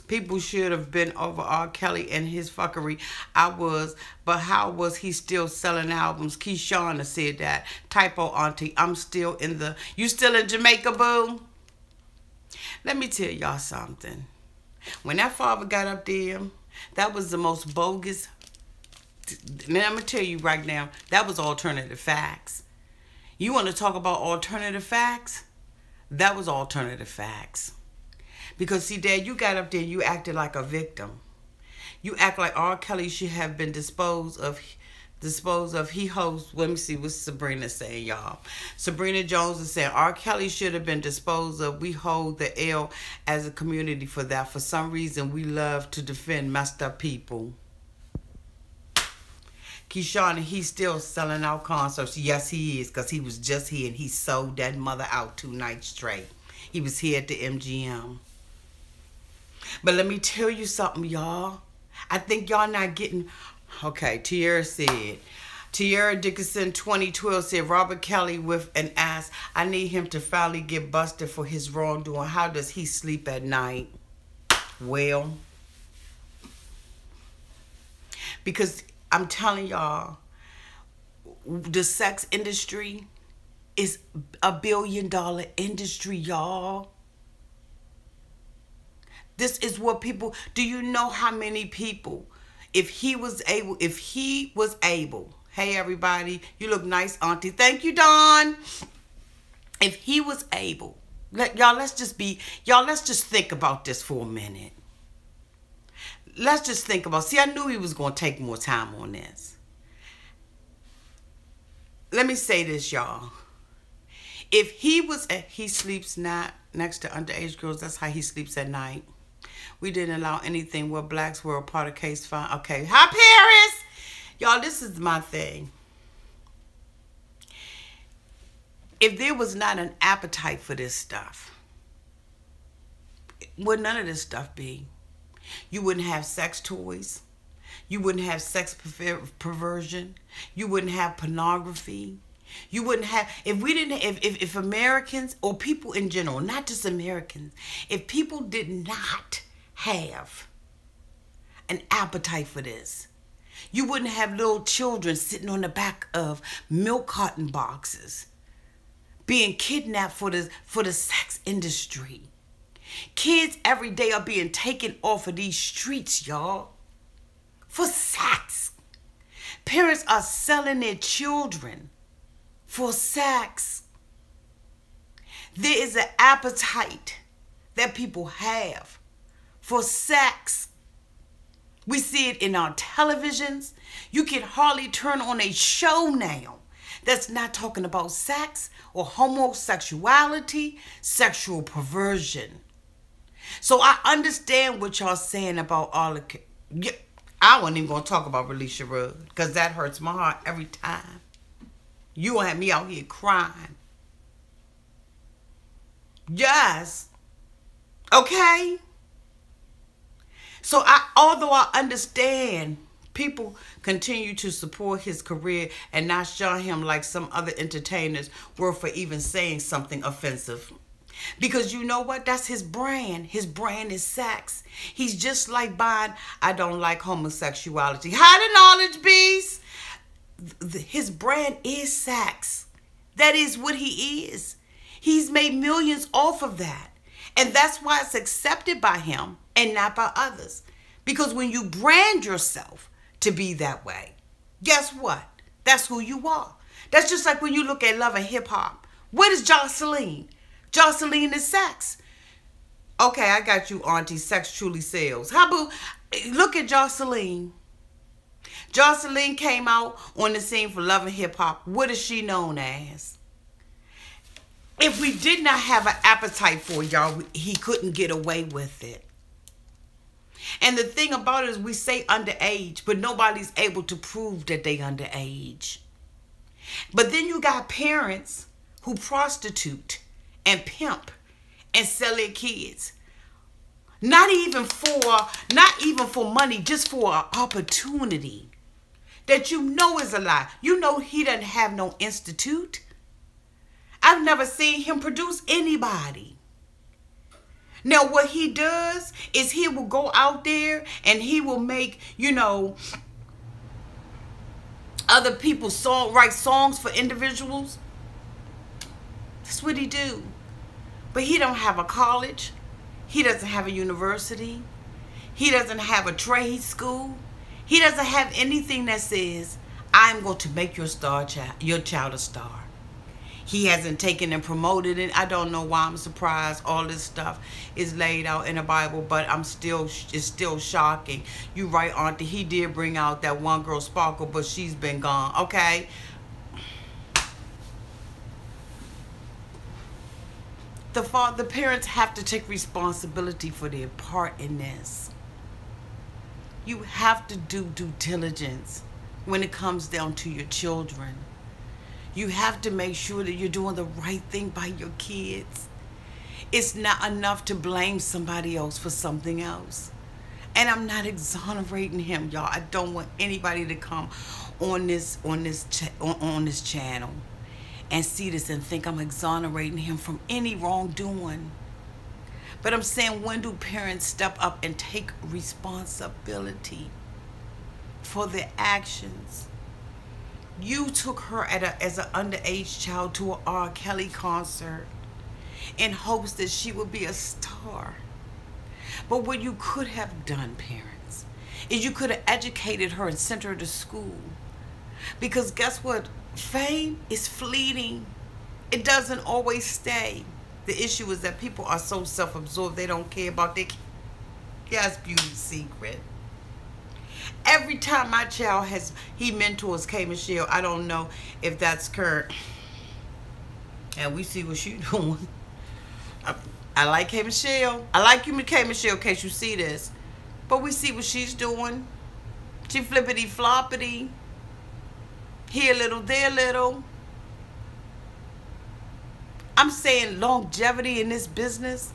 People should have been over R. Kelly and his fuckery. I was, but how was he still selling albums? Keyshawn said that. Typo, auntie. I'm still in the... You still in Jamaica, boo? Let me tell y'all something. When that father got up there, that was the most bogus... Now, I'm going to tell you right now, that was alternative facts. You want to talk about alternative facts? That was alternative facts. Because, see, Dad, you got up there and you acted like a victim. You act like R. Kelly should have been disposed of. He hosts, let me see what Sabrina saying, y'all. Sabrina Jones is saying, R. Kelly should have been disposed of. We hold the L as a community for that. For some reason, we love to defend messed up people. Keyshawn, he's still selling out concerts. Yes, he is, because he was just here and he sold that mother out 2 nights straight. He was here at the MGM. But let me tell you something, y'all. I think y'all not getting... Okay, Tierra said. Tierra Dickinson 2012 said, Robert Kelly with an ass. I need him to finally get busted for his wrongdoing. How does he sleep at night? Well, because I'm telling y'all, the sex industry is a $1 billion industry, y'all. This is what people... Do you know how many people... If he was able... Hey, everybody. You look nice, auntie. Thank you, Dawn. If he was able... let's just think about this for a minute. Let's just think about... See, I knew he was going to take more time on this. Let me say this, y'all. If he was... He sleeps not next to underage girls. That's how he sleeps at night. We didn't allow anything where blacks were a part of case file. Okay. Hi, Paris. Y'all, this is my thing. If there was not an appetite for this stuff, would none of this stuff be? You wouldn't have sex toys. You wouldn't have sex perversion. You wouldn't have pornography. You wouldn't have, if Americans or people in general, not just Americans, if people did not have an appetite for this, you wouldn't have little children sitting on the back of milk carton boxes being kidnapped for the sex industry. Kids every day are being taken off of these streets, y'all, for sex. Parents are selling their children for sex. There is an appetite that people have for sex. We see it in our televisions. You can hardly turn on a show now that's not talking about sex or homosexuality, sexual perversion. So I understand what y'all saying about all the... I wasn't even going to talk about Release Your Rug because that hurts my heart every time. You gonna have me out here crying. Yes. Okay? So although I understand people continue to support his career and not shun him like some other entertainers were for even saying something offensive. Because you know what? That's his brand. His brand is sex. He's just like buying, I don't like homosexuality. Hi, the knowledge beast. His brand is sex. That is what he is. He's made millions off of that. And that's why it's accepted by him and not by others. Because when you brand yourself to be that way, guess what? That's who you are. That's just like when you look at Love and Hip Hop. What is Jocelyn? Jocelyn is sex. Okay, I got you, auntie. Sex truly sells. How about, look at Jocelyn. Jocelyn came out on the scene for Love and Hip Hop. What is she known as? If we did not have an appetite for y'all, he couldn't get away with it. And the thing about it is we say underage, but nobody's able to prove that they underage. But then you got parents who prostitute and pimp and sell their kids. Not even for money, just for an opportunity that you know is a lie. You know he doesn't have no institute. I've never seen him produce anybody. Now, what he does is he will go out there and he will make, other people write songs for individuals. That's what he do. But he don't have a college. He doesn't have a university. He doesn't have a trade school. He doesn't have anything that says, I'm going to make your child a star. He hasn't taken and promoted it. I don't know why I'm surprised all this stuff is laid out in the Bible, but it's still shocking. You right, Auntie. He did bring out that one girl, Sparkle, but she's been gone. Okay. The parents have to take responsibility for their part in this. You have to do due diligence when it comes down to your children. You have to make sure that you're doing the right thing by your kids. It's not enough to blame somebody else for something else. And I'm not exonerating him, y'all. I don't want anybody to come on this channel and see this and think I'm exonerating him from any wrongdoing. But I'm saying, when do parents step up and take responsibility for their actions? You took her as an underage child to an R. Kelly concert in hopes that she would be a star. But what you could have done, parents, is you could have educated her and sent her to school. Because guess what? Fame is fleeting. It doesn't always stay. The issue is that people are so self-absorbed they don't care about their beauty secret. Every time my child he mentors K. Michelle, I don't know if that's current. And we see what she's doing. I like K. Michelle. I like you, K. Michelle, in case you see this. But we see what she's doing. She flippity floppity. Here a little, there a little. I'm saying longevity in this business.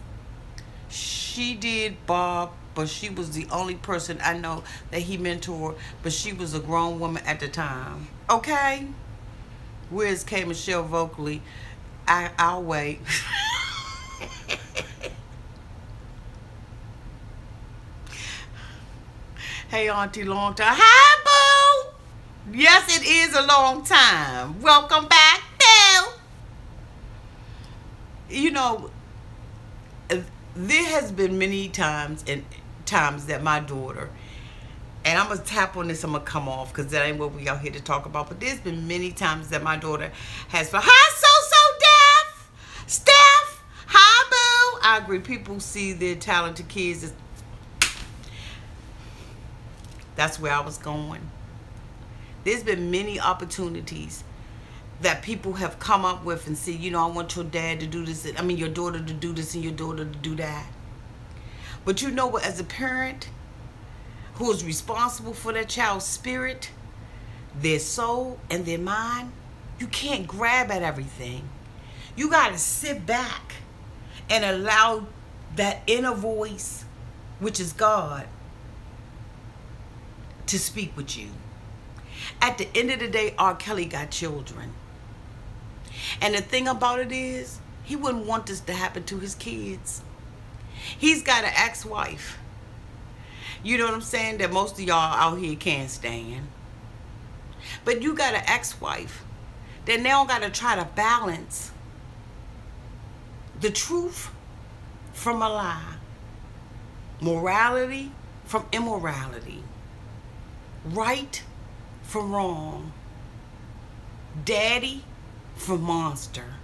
She did Bob, but she was the only person I know that he mentored, but she was a grown woman at the time. Okay? Where's K. Michelle vocally? I'll wait. Hey, Auntie, long time. Hi, boo! Yes, it is a long time. Welcome back, Bill. There has been many times that my daughter, and I'm going to tap on this, I'm going to come off because that ain't what we out here to talk about, but there's been many times that my daughter has felt, hi, so Steph, hi, boo. I agree, people see their talented kids as, that's where I was going. There's been many opportunities that people have come up with and say, I want your dad to do this, your daughter to do this and your daughter to do that. But you know what, as a parent who is responsible for their child's spirit, their soul, and their mind, you can't grab at everything. You got to sit back and allow that inner voice, which is God, to speak with you. At the end of the day, R. Kelly got children. And the thing about it is, he wouldn't want this to happen to his kids. He's got an ex-wife. You know what I'm saying? That most of y'all out here can't stand. But you got an ex-wife that now got to try to balance the truth from a lie, morality from immorality, right from wrong, daddy from monster.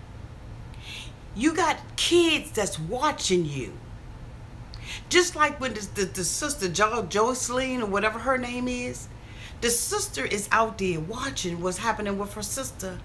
You got kids that's watching you. Just like when the sister, Jocelyn or whatever her name is, the sister is out there watching what's happening with her sister.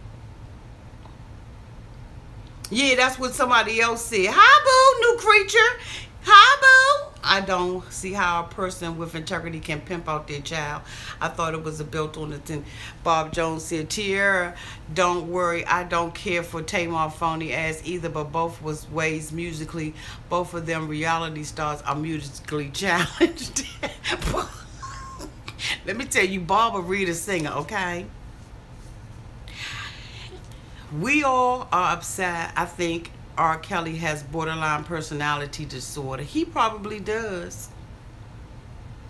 Yeah, that's what somebody else said. Hi, boo, new creature. Hi, boo. I don't see how a person with integrity can pimp out their child. I thought it was built on the thing. Bob Jones said, Tierra, don't worry. I don't care for Tamar phony ass either, but both was ways musically. Both of them reality stars are musically challenged. Let me tell you, Barbara Reed is a singer, okay? We all are upset, I think, R. Kelly has borderline personality disorder. He probably does.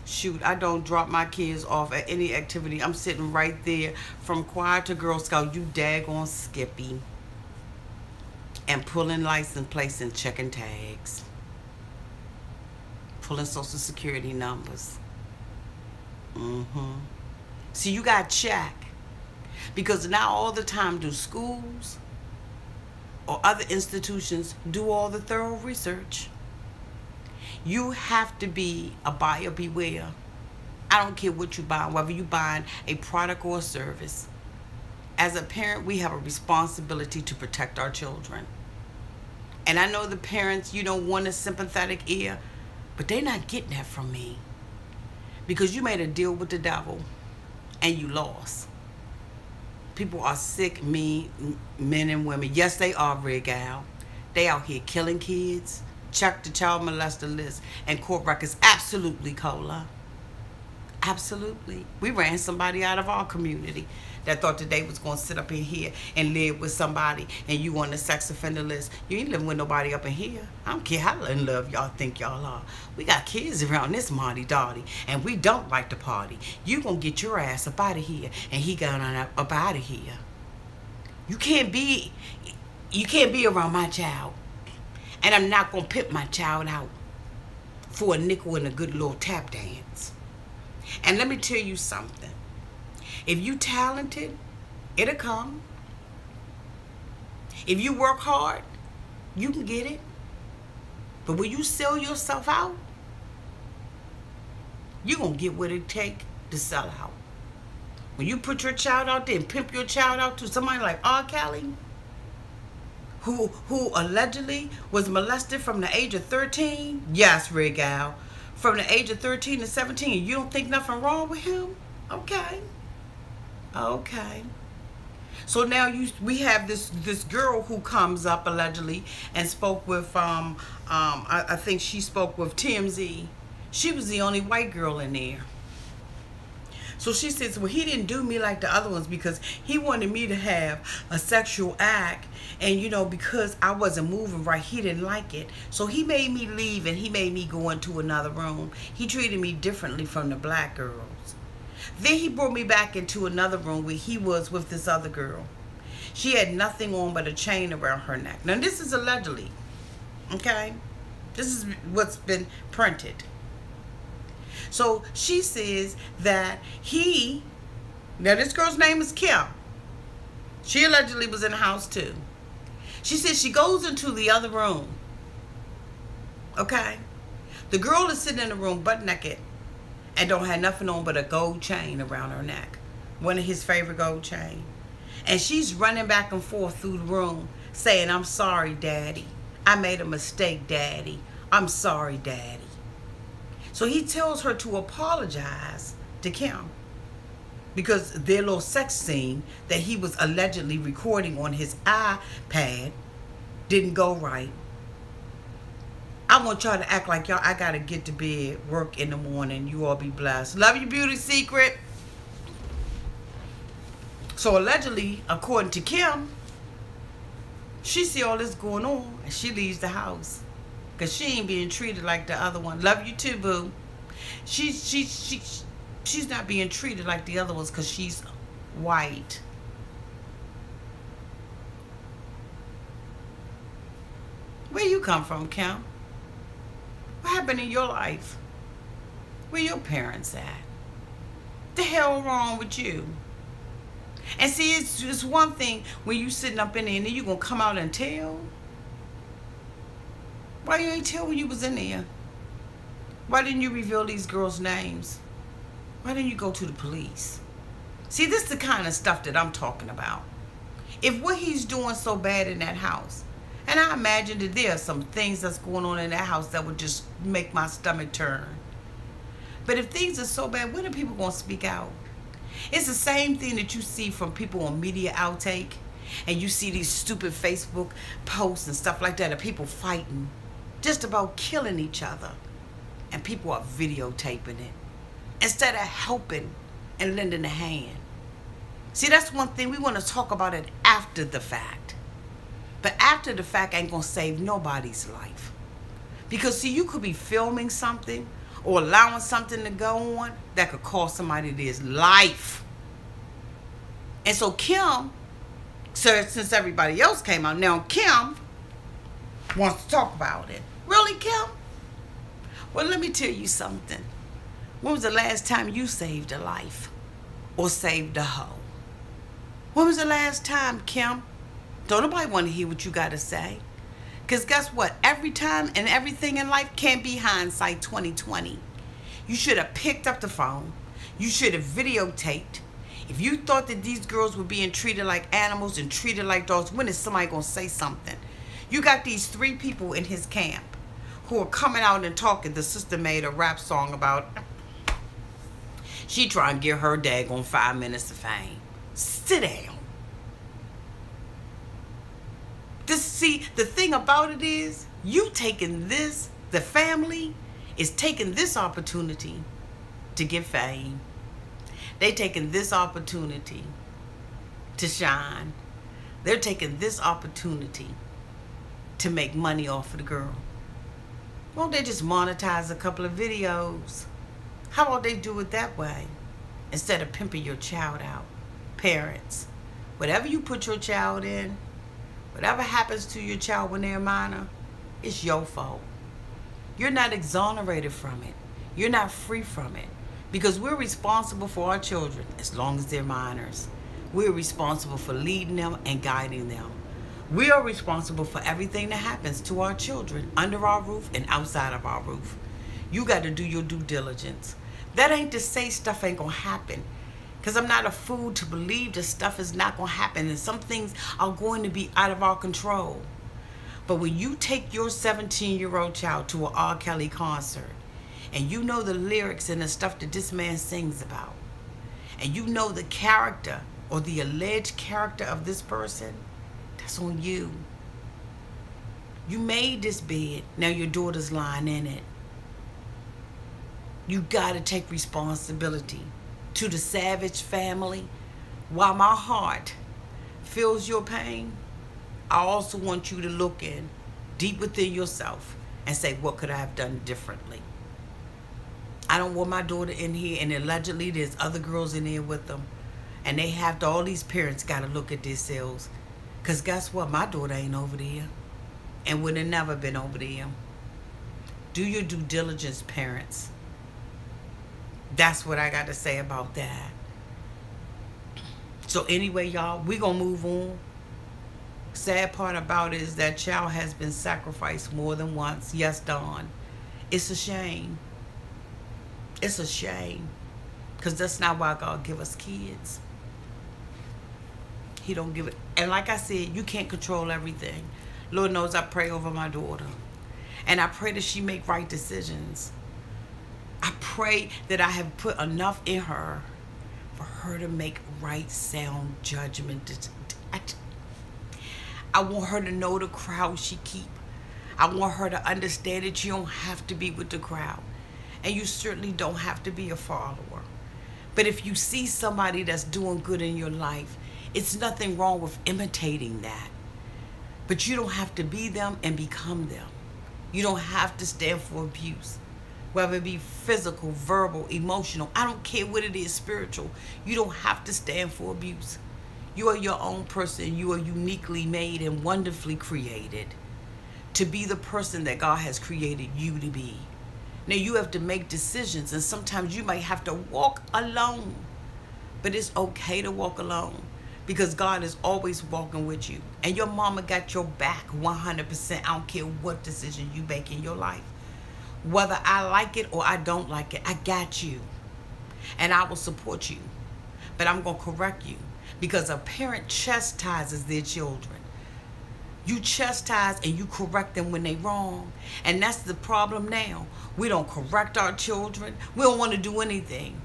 Shoot, I don't drop my kids off at any activity. I'm sitting right there from choir to Girl Scout. You daggone Skippy. And pulling license plates and checking tags. Pulling social security numbers. See, you got to check. Because now all the time do schools or other institutions do all the thorough research. You have to be a buyer beware. I don't care what you buy, whether you buying a product or a service. As a parent, we have a responsibility to protect our children. And I know the parents, you don't want a sympathetic ear, but they're not getting that from me. Because you made a deal with the devil and you lost. People are sick, mean men and women. Yes, they are, Regal. They out here killing kids. Check the child molester list and court records. Absolutely, Cola. Absolutely. We ran somebody out of our community that thought that they was going to sit up in here and live with somebody and you on the sex offender list. You ain't living with nobody up in here. I don't care how in love y'all think y'all are. We got kids around this Marty Darty and we don't like to party. You going to get your ass up out of here and he got on up out of here. You can't be around my child. And I'm not going to pimp my child out for a nickel and a good little tap dance. And let me tell you something. If you talented, it'll come. If you work hard, you can get it. But when you sell yourself out, you're going to get what it takes to sell out. When you put your child out there and pimp your child out to somebody like R. Kelly, who allegedly was molested from the age of 13, yes, Regal, from the age of 13 to 17, you don't think nothing wrong with him? Okay. Okay. So now we have this girl who comes up allegedly and spoke with I think she spoke with TMZ. She was the only white girl in there. So she says, well, he didn't do me like the other ones because he wanted me to have a sexual act. And, you know, because I wasn't moving right, he didn't like it. So he made me leave and he made me go into another room. He treated me differently from the black girls. Then he brought me back into another room where he was with this other girl. She had nothing on but a chain around her neck. Now, this is allegedly, okay? This is what's been printed. So she says that now this girl's name is Kim. She allegedly was in the house too. She says she goes into the other room. Okay? The girl is sitting in the room butt naked and don't have nothing on but a gold chain around her neck. One of his favorite gold chain. And she's running back and forth through the room saying, I'm sorry, Daddy. I made a mistake, Daddy. I'm sorry, Daddy. So he tells her to apologize to Kim because their little sex scene that he was allegedly recording on his iPad didn't go right. I want y'all to act like y'all, I got to get to bed, work in the morning. You all be blessed. Love you, Beauty Secret. So allegedly, according to Kim, she see all this going on and she leaves the house. Because she ain't being treated like the other one. Love you too, boo. She's not being treated like the other ones because she's white. Where you come from, Kim? What happened in your life? Where your parents at? The hell wrong with you? And see, it's just one thing when you sitting up in there and then you gonna come out and tell. Why you ain't tell when you was in there? Why didn't you reveal these girls' names? Why didn't you go to the police? See, this is the kind of stuff that I'm talking about. If what he's doing so bad in that house, and I imagine that there are some things that's going on in that house that would just make my stomach turn. But if things are so bad, when are people going to speak out? It's the same thing that you see from people on media outtake, and you see these stupid Facebook posts and stuff like that of people fighting, just about killing each other, and people are videotaping it instead of helping and lending a hand. See, that's one thing we want to talk about it after the fact. But after the fact ain't gonna save nobody's life. Because see, you could be filming something or allowing something to go on that could cost somebody their life. And so Kim, since everybody else came out, now Kim wants to talk about it. Really, Kim? Well, let me tell you something. When was the last time you saved a life or saved a hoe? When was the last time, Kim? Don't nobody want to hear what you got to say. Because guess what? Every time and everything in life can't be hindsight 2020. You should have picked up the phone. You should have videotaped. If you thought that these girls were being treated like animals and treated like dogs, when is somebody going to say something? You got these 3 people in his camp who are coming out and talking. The sister made a rap song about she trying to get her daggone 5 minutes of fame. Sit down. See, the thing about it is, you taking this, the family is taking this opportunity to get fame. They taking this opportunity to shine. They're taking this opportunity to make money off of the girl. Won't they just monetize a couple of videos? How about they do it that way? Instead of pimping your child out. Parents, whatever you put your child in, whatever happens to your child when they're minor, it's your fault. You're not exonerated from it. You're not free from it. Because we're responsible for our children as long as they're minors. We're responsible for leading them and guiding them. We are responsible for everything that happens to our children under our roof and outside of our roof. You got to do your due diligence. That ain't to say stuff ain't going to happen. Because I'm not a fool to believe that stuff is not going to happen. And some things are going to be out of our control. But when you take your 17-year-old child to an R. Kelly concert, and you know the lyrics and the stuff that this man sings about, and you know the character or the alleged character of this person, that's on you. You made this bed, now your daughter's lying in it. You gotta take responsibility. To the Savage family, while my heart feels your pain, I also want you to look in deep within yourself and say, what could I have done differently? I don't want my daughter in here, and allegedly there's other girls in there with them, and they have to, all these parents got to look at themselves, because guess what? My daughter ain't over there and would have never been over there. Do your due diligence, parents. That's what I got to say about that. So anyway, y'all, we gonna move on. Sad part about it is that child has been sacrificed more than once. Yes, Dawn. It's a shame. It's a shame. Because that's not why God give us kids. He don't give it. And like I said, you can't control everything. Lord knows I pray over my daughter. And I pray that she make right decisions. I pray that I have put enough in her for her to make right sound judgment. I want her to know the crowd she keep. I want her to understand that you don't have to be with the crowd. And you certainly don't have to be a follower. But if you see somebody that's doing good in your life, it's nothing wrong with imitating that. But you don't have to be them and become them. You don't have to stand for abuse. Whether it be physical, verbal, emotional, I don't care what it is, spiritual. You don't have to stand for abuse. You are your own person. You are uniquely made and wonderfully created to be the person that God has created you to be. Now you have to make decisions, and sometimes you might have to walk alone. But it's okay to walk alone because God is always walking with you. And your mama got your back 100%. I don't care what decision you make in your life. Whether I like it or I don't like it, I got you. And I will support you. But I'm going to correct you. Because a parent chastises their children. You chastise and you correct them when they're wrong. And that's the problem now. We don't correct our children. We don't want to do anything.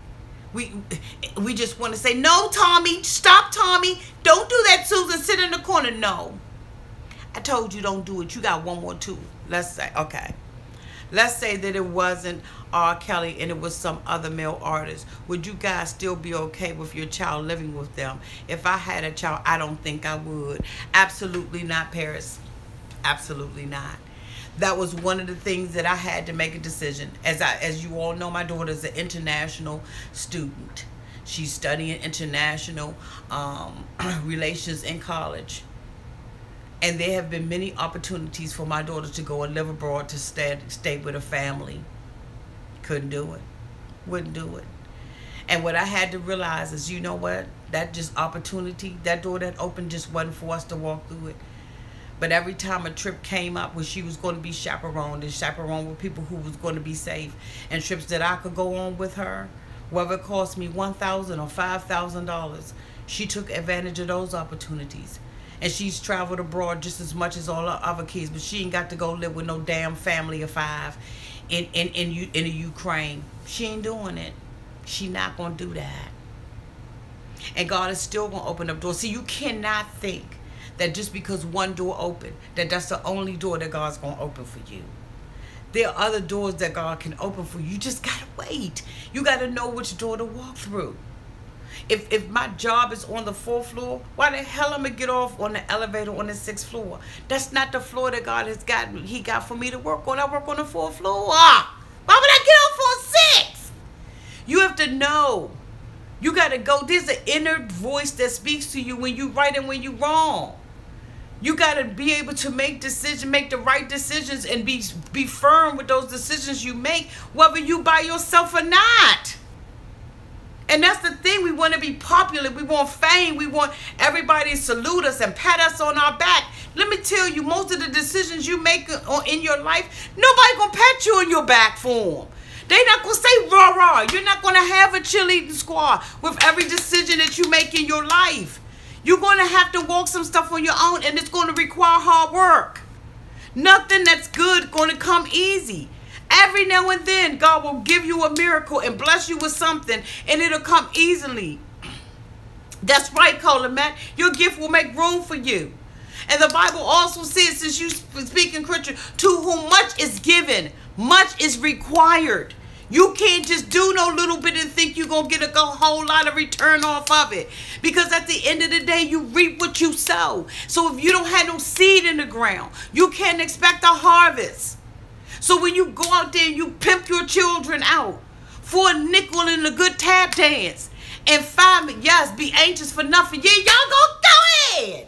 We just want to say, no, Tommy, stop, Tommy. Don't do that, Susan. Sit in the corner. No. I told you don't do it. You got one more tool. Let's say, okay. Let's say that it wasn't R. Kelly and it was some other male artist. Would you guys still be okay with your child living with them? If I had a child, I don't think I would. Absolutely not, Paris. Absolutely not. That was one of the things that I had to make a decision. As you all know, my daughter is an international student. She's studying international relations in college. And there have been many opportunities for my daughter to go and live abroad, to stay with a family. Couldn't do it. Wouldn't do it. And what I had to realize is, you know what? That just opportunity, that door that opened just wasn't for us to walk through it. But every time a trip came up where she was going to be chaperoned and chaperoned with people who was going to be safe, and trips that I could go on with her, whether it cost me $1,000 or $5,000, she took advantage of those opportunities. And she's traveled abroad just as much as all our other kids, but she ain't got to go live with no damn family of 5 in the Ukraine. She ain't doing it. She not going to do that. And God is still going to open up doors. See, you cannot think that just because one door opened, that's the only door that God's going to open for you. There are other doors that God can open for you. You just got to wait. You got to know which door to walk through. If my job is on the 4th floor, why the hell am I get off on the elevator on the 6th floor? That's not the floor that God has got. He got for me to work on. I work on the 4th floor. Why would I get off on 6? You have to know. You got to go. There's an inner voice that speaks to you when you right and when you wrong. You got to be able to make the right decisions, and be firm with those decisions you make, whether you by yourself or not. And that's the thing. We want to be popular. We want fame. We want everybody to salute us and pat us on our back. Let me tell you, most of the decisions you make in your life, nobody going to pat you on your back for them. They're not going to say rah rah. You're not going to have a cheerleading squad with every decision that you make in your life. You're going to have to walk some stuff on your own, and it's going to require hard work. Nothing that's good going to come easy. Every now and then, God will give you a miracle and bless you with something, and it'll come easily. That's right, Colin Matt. Your gift will make room for you. And the Bible also says, since you speak in Christian, to whom much is given, much is required. You can't just do no little bit and think you're going to get a whole lot of return off of it. Because at the end of the day, you reap what you sow. So if you don't have no seed in the ground, you can't expect a harvest. So when you go out there and you pimp your children out for a nickel and a good tap dance, and 5, yes, be anxious for nothing. Yeah, y'all go ahead.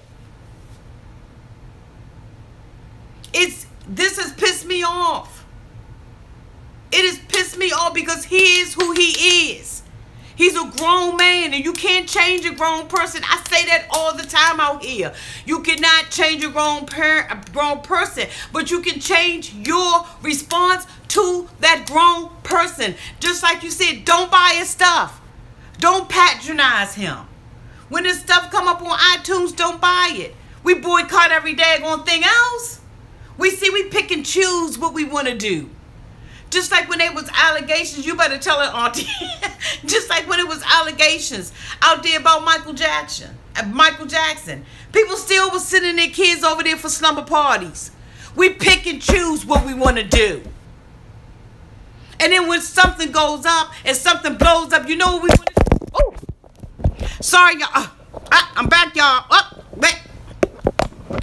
This has pissed me off. It has pissed me off because he is who he is. He's a grown man, and you can't change a grown person. I say that all the time out here. You cannot change a grown person, but you can change your response to that grown person. Just like you said, don't buy his stuff. Don't patronize him. When this stuff come up on iTunes, don't buy it. We boycott every daggone thing else. We pick and choose what we want to do. Just like when there was allegations, you better tell it, Auntie. Just like when it was allegations out there about Michael Jackson. People still was sending their kids over there for slumber parties. We pick and choose what we want to do. And then when something goes up and something blows up, you know what we want to do? Oh, sorry, y'all. I'm back, y'all.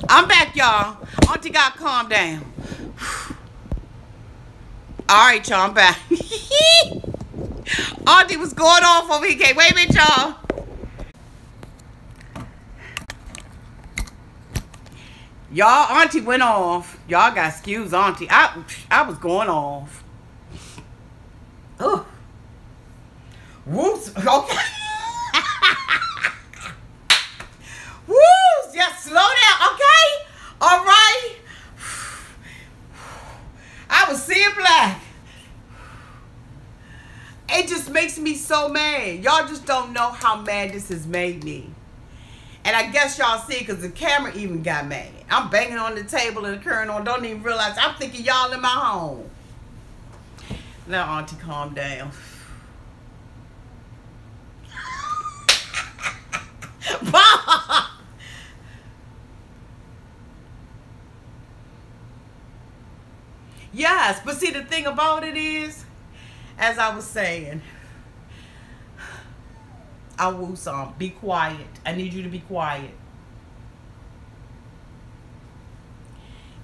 I'm back, y'all. Auntie got to calm down. All right, y'all, I'm back. Auntie was going off over here. Wait a minute, y'all. Y'all, Auntie went off. Y'all got excuse, Auntie. I was going off. Oh. Whoops. Okay. Whoops. Just slow down, okay? All right. I was seeing black. It just makes me so mad. Y'all just don't know how mad this has made me. And I guess y'all see it because the camera even got mad. I'm banging on the table and the current on. Don't even realize I'm thinking y'all in my home. Now, Auntie, calm down. Yes, but see, the thing about it is, as I was saying, I will some. Be quiet. I need you to be quiet.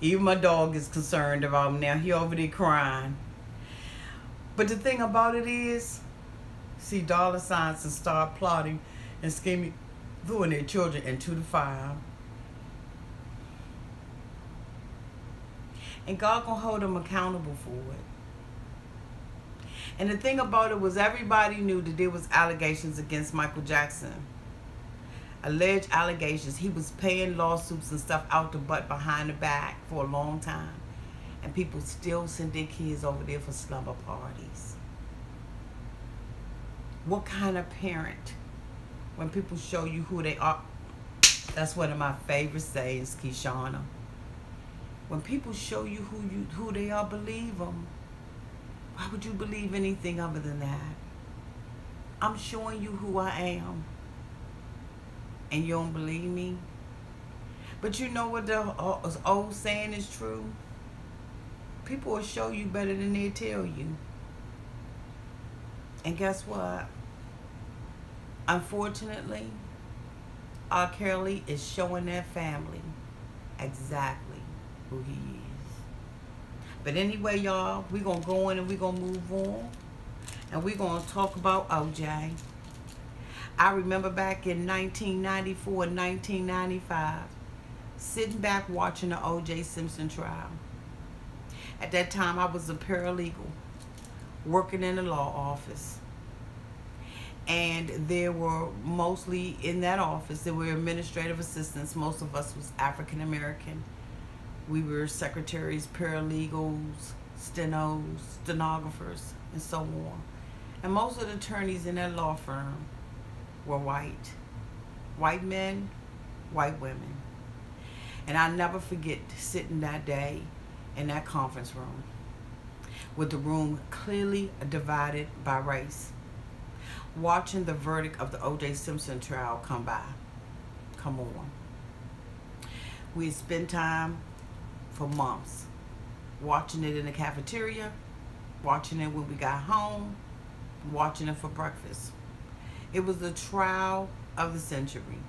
Even my dog is concerned about him now. He over there crying. But the thing about it is, see dollar signs and start plotting and scheming, throwing their children into the fire. And God gonna hold them accountable for it. And the thing about it was, everybody knew that there was allegations against Michael Jackson. Alleged allegations. He was paying lawsuits and stuff out the butt behind the back for a long time. And people still send their kids over there for slumber parties. What kind of parent, when people show you who they are? That's one of my favorite sayings, Kishana. When people show you who they are, believe them. Why would you believe anything other than that? I'm showing you who I am. And you don't believe me? But you know what the old saying is true? People will show you better than they tell you. And guess what? Unfortunately, R. Kelly is showing their family exactly who he is. But anyway, y'all, we're going to go in and we're going to move on. And we're going to talk about OJ. I remember back in 1994 and 1995, sitting back watching the OJ Simpson trial. At that time, I was a paralegal working in the law office. And there were mostly in that office, there were administrative assistants. Most of us was African American. We were secretaries, paralegals, stenographers, and so on. And most of the attorneys in that law firm were white. White men, white women. And I'll never forget sitting that day in that conference room with the room clearly divided by race, watching the verdict of the O.J. Simpson trial come on. We had spent time for months watching it in the cafeteria, watching it when we got home, watching it for breakfast. It was the trial of the century.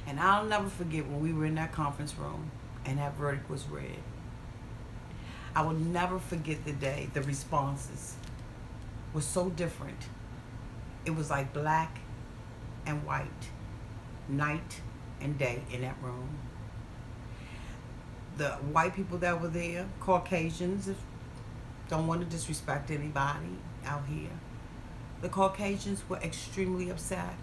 And I'll never forget when we were in that conference room and that verdict was read. I will never forget the day. The responses were so different. It was like black and white, night and day in that room. The white people that were there, Caucasians, don't want to disrespect anybody out here. The Caucasians were extremely upset.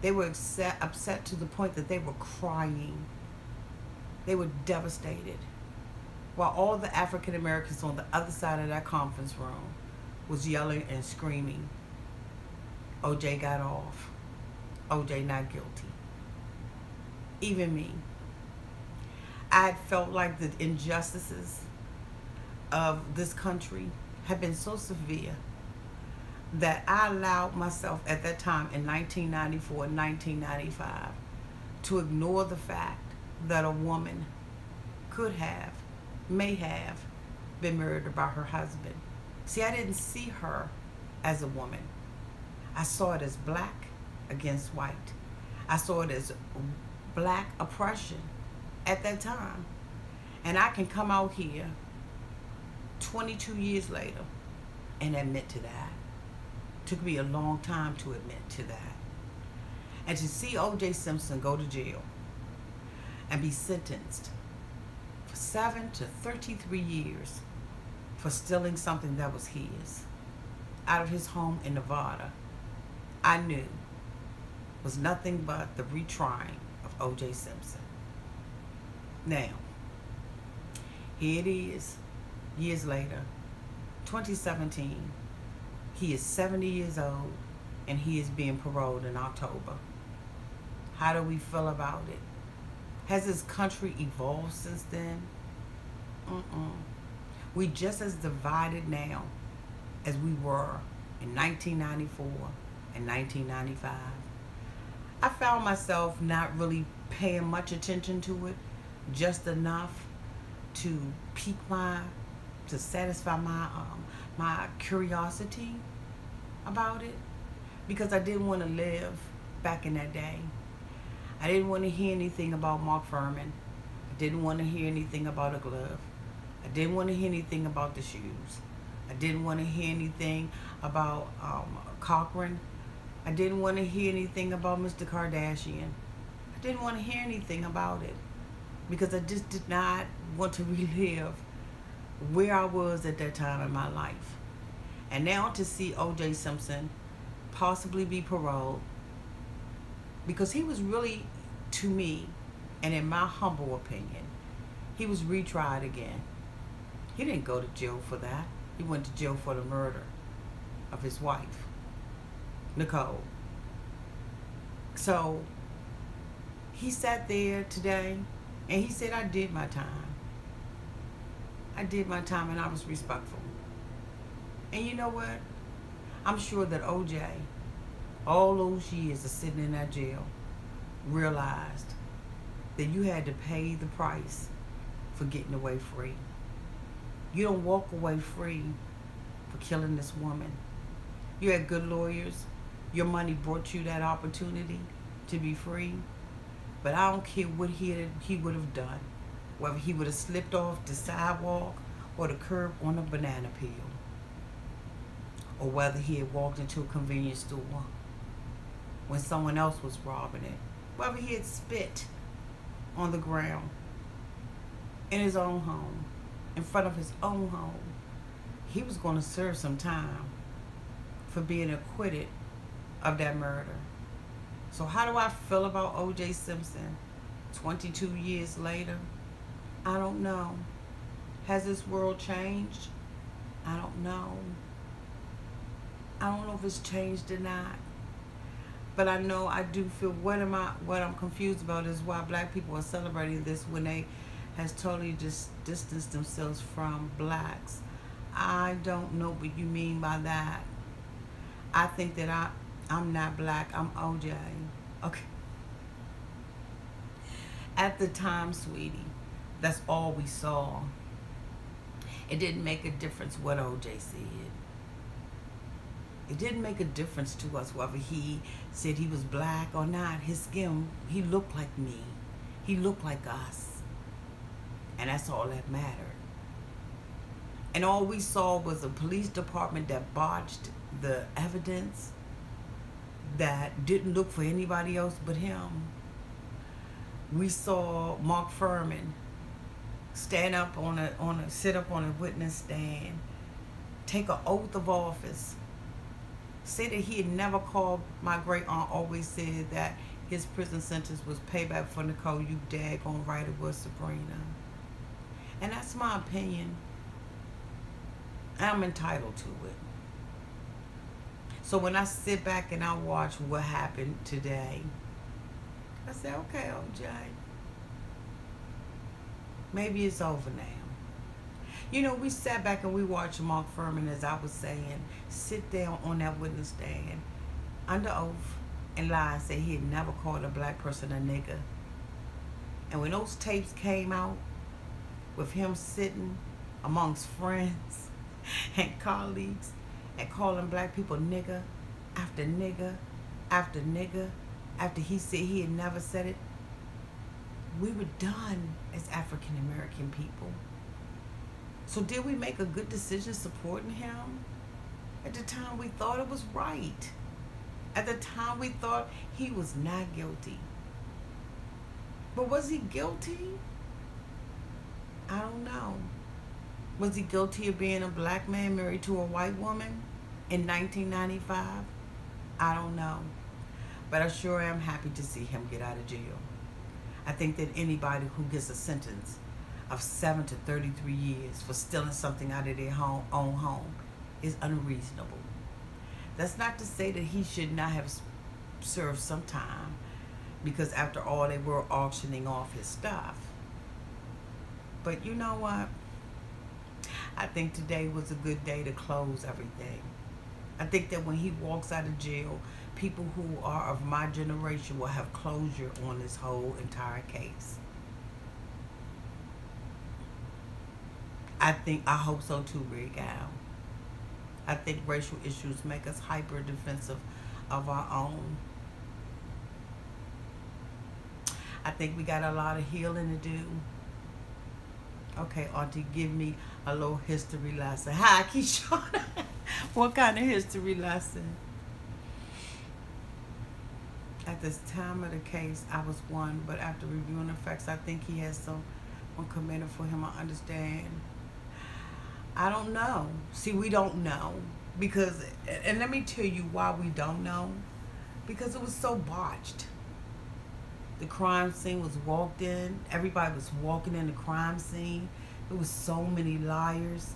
They were upset to the point that they were crying. They were devastated. While all the African Americans on the other side of that conference room was yelling and screaming, OJ got off. OJ not guilty. Even me. I had felt like the injustices of this country had been so severe that I allowed myself at that time in 1994 and 1995 to ignore the fact that a woman could have, may have been murdered by her husband. See, I didn't see her as a woman. I saw it as black against white. I saw it as black oppression at that time. And I can come out here 22 years later and admit to that. Took me a long time to admit to that. And to see O.J. Simpson go to jail and be sentenced for 7 to 33 years for stealing something that was his out of his home in Nevada, I knew was nothing but the retrying of O.J. Simpson. Now, here it is, years later, 2017. He is 70 years old, and he is being paroled in October. How do we feel about it? Has this country evolved since then? We just as divided now as we were in 1994 and 1995. I found myself not really paying much attention to it, just enough to to satisfy my curiosity about it, because I didn't want to live back in that day. I didn't want to hear anything about Mark Furman. I didn't want to hear anything about a glove. I didn't want to hear anything about the shoes. I didn't want to hear anything about Cochran. I didn't want to hear anything about Mr. Kardashian. I didn't want to hear anything about it, because I just did not want to relive where I was at that time in my life. And now to see O.J. Simpson possibly be paroled, because he was really, to me, and in my humble opinion, he was retried again. He didn't go to jail for that. He went to jail for the murder of his wife, Nicole. So he sat there today and he said, I did my time. I did my time, and I was respectful. And you know what? I'm sure that OJ, all those years of sitting in that jail, realized that you had to pay the price for getting away free. You don't walk away free for killing this woman. You had good lawyers. Your money brought you that opportunity to be free. But I don't care what he would have done, whether he would have slipped off the sidewalk or the curb on a banana peel, or whether he had walked into a convenience store when someone else was robbing it, whether he had spit on the ground in his own home, in front of his own home, he was going to serve some time for being acquitted of that murder. So how do I feel about O.J. Simpson 22 years later? I don't know. Has this world changed? I don't know. I don't know if it's changed or not. But I know I do feel, what I'm confused about is why black people are celebrating this when they has totally just distanced themselves from blacks. I don't know what you mean by that. I think that I'm not black, I'm OJ. Okay. At the time, sweetie, that's all we saw. It didn't make a difference what OJ said. It didn't make a difference to us whether he said he was black or not. His skin, he looked like me. He looked like us. And that's all that mattered. And all we saw was a police department that botched the evidence, that didn't look for anybody else but him. We saw Mark Furman sit up on a witness stand, take an oath of office, say that he had never called. My great aunt always said that his prison sentence was payback for Nicole. You daggone right it was, Sabrina. And that's my opinion. I'm entitled to it. So when I sit back and I watch what happened today, I say, okay, OJ, maybe it's over now. You know, we sat back and we watched Mark Furman, as I was saying, sit down on that witness stand under oath and lie and say he had never called a black person a nigger. And when those tapes came out with him sitting amongst friends and colleagues and calling black people nigger after nigger after nigger after he said he had never said it, we were done as African American people. So did we make a good decision supporting him? At the time we thought it was right. At the time we thought he was not guilty. But was he guilty? I don't know. Was he guilty of being a black man married to a white woman in 1995? I don't know. But I sure am happy to see him get out of jail. I think that anybody who gets a sentence of 7 to 33 years for stealing something out of their own home is unreasonable. That's not to say that he should not have served some time, because after all, they were auctioning off his stuff. But you know what? I think today was a good day to close everything. I think that when he walks out of jail, people who are of my generation will have closure on this whole entire case. I hope so too, Red Gal. I think racial issues make us hyper defensive of our own. I think we got a lot of healing to do. Okay, Auntie, give me a little history lesson. Hi, Keisha. What kind of history lesson? At this time of the case, I was one, but after reviewing the facts, I think he has someone committed for him. I understand. I don't know. See, we don't know. Because, and let me tell you why we don't know. Because it was so botched. The crime scene was walked in. Everybody was walking in the crime scene. There was so many liars.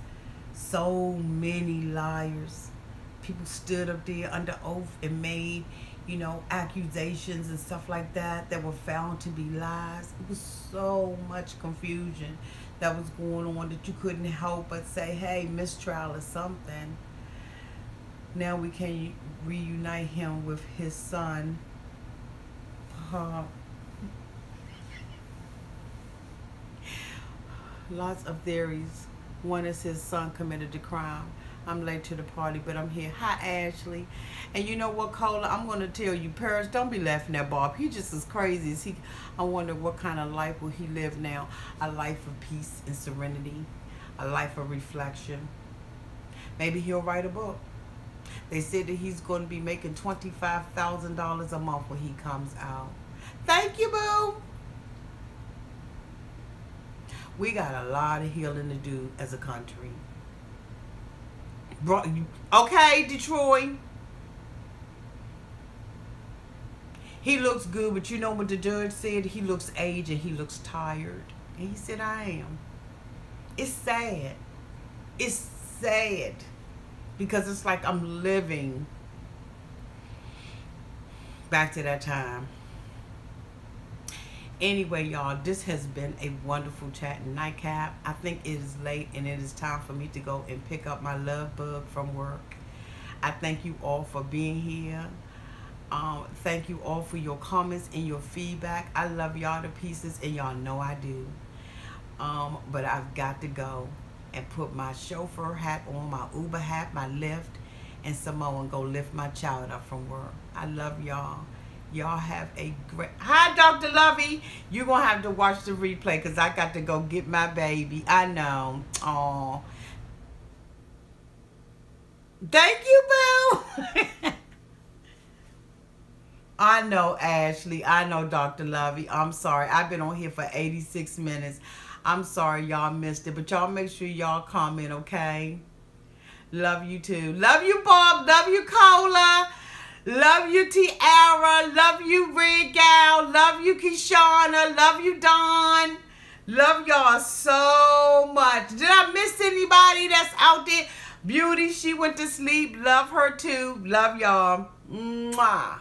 So many liars. People stood up there under oath and made, you know, accusations and stuff like that were found to be lies. It was so much confusion that was going on that you couldn't help but say, hey, mistrial or something. Now we can reunite him with his son. Lots of theories. One is his son committed the crime. I'm late to the party, but I'm here. Hi, Ashley. And you know what, Cola? I'm going to tell you, Paris, don't be laughing at Bob. He just as crazy as he. I wonder what kind of life will he live now. A life of peace and serenity. A life of reflection. Maybe he'll write a book. They said that he's going to be making $25,000 a month when he comes out. Thank you, boo. We got a lot of healing to do as a country. Okay, Detroit. He looks good, but you know what the judge said? He looks aged and he looks tired. And he said, I am. It's sad. It's sad. Because it's like I'm living back to that time. Anyway, y'all, this has been a wonderful chat in Nightcap. I think it is late and it is time for me to go and pick up my love bug from work. I thank you all for being here. Thank you all for your comments and your feedback. I love y'all to pieces and y'all know I do. But I've got to go and put my chauffeur hat on, my Uber hat, my Lyft, and Samoa and go lift my child up from work. I love y'all. Y'all have a great... Hi, Dr. Lovey. You're going to have to watch the replay because I got to go get my baby. I know. Aw. Thank you, boo. I know, Ashley. I know, Dr. Lovey. I'm sorry. I've been on here for 86 minutes. I'm sorry y'all missed it. But y'all make sure y'all comment, okay? Love you, too. Love you, Bob. Love you, Cola. Love you, Tiara. Love you, Red Gal. Love you, Kishana. Love you, Dawn. Love y'all so much. Did I miss anybody that's out there? Beauty, she went to sleep. Love her too. Love y'all. Mwah.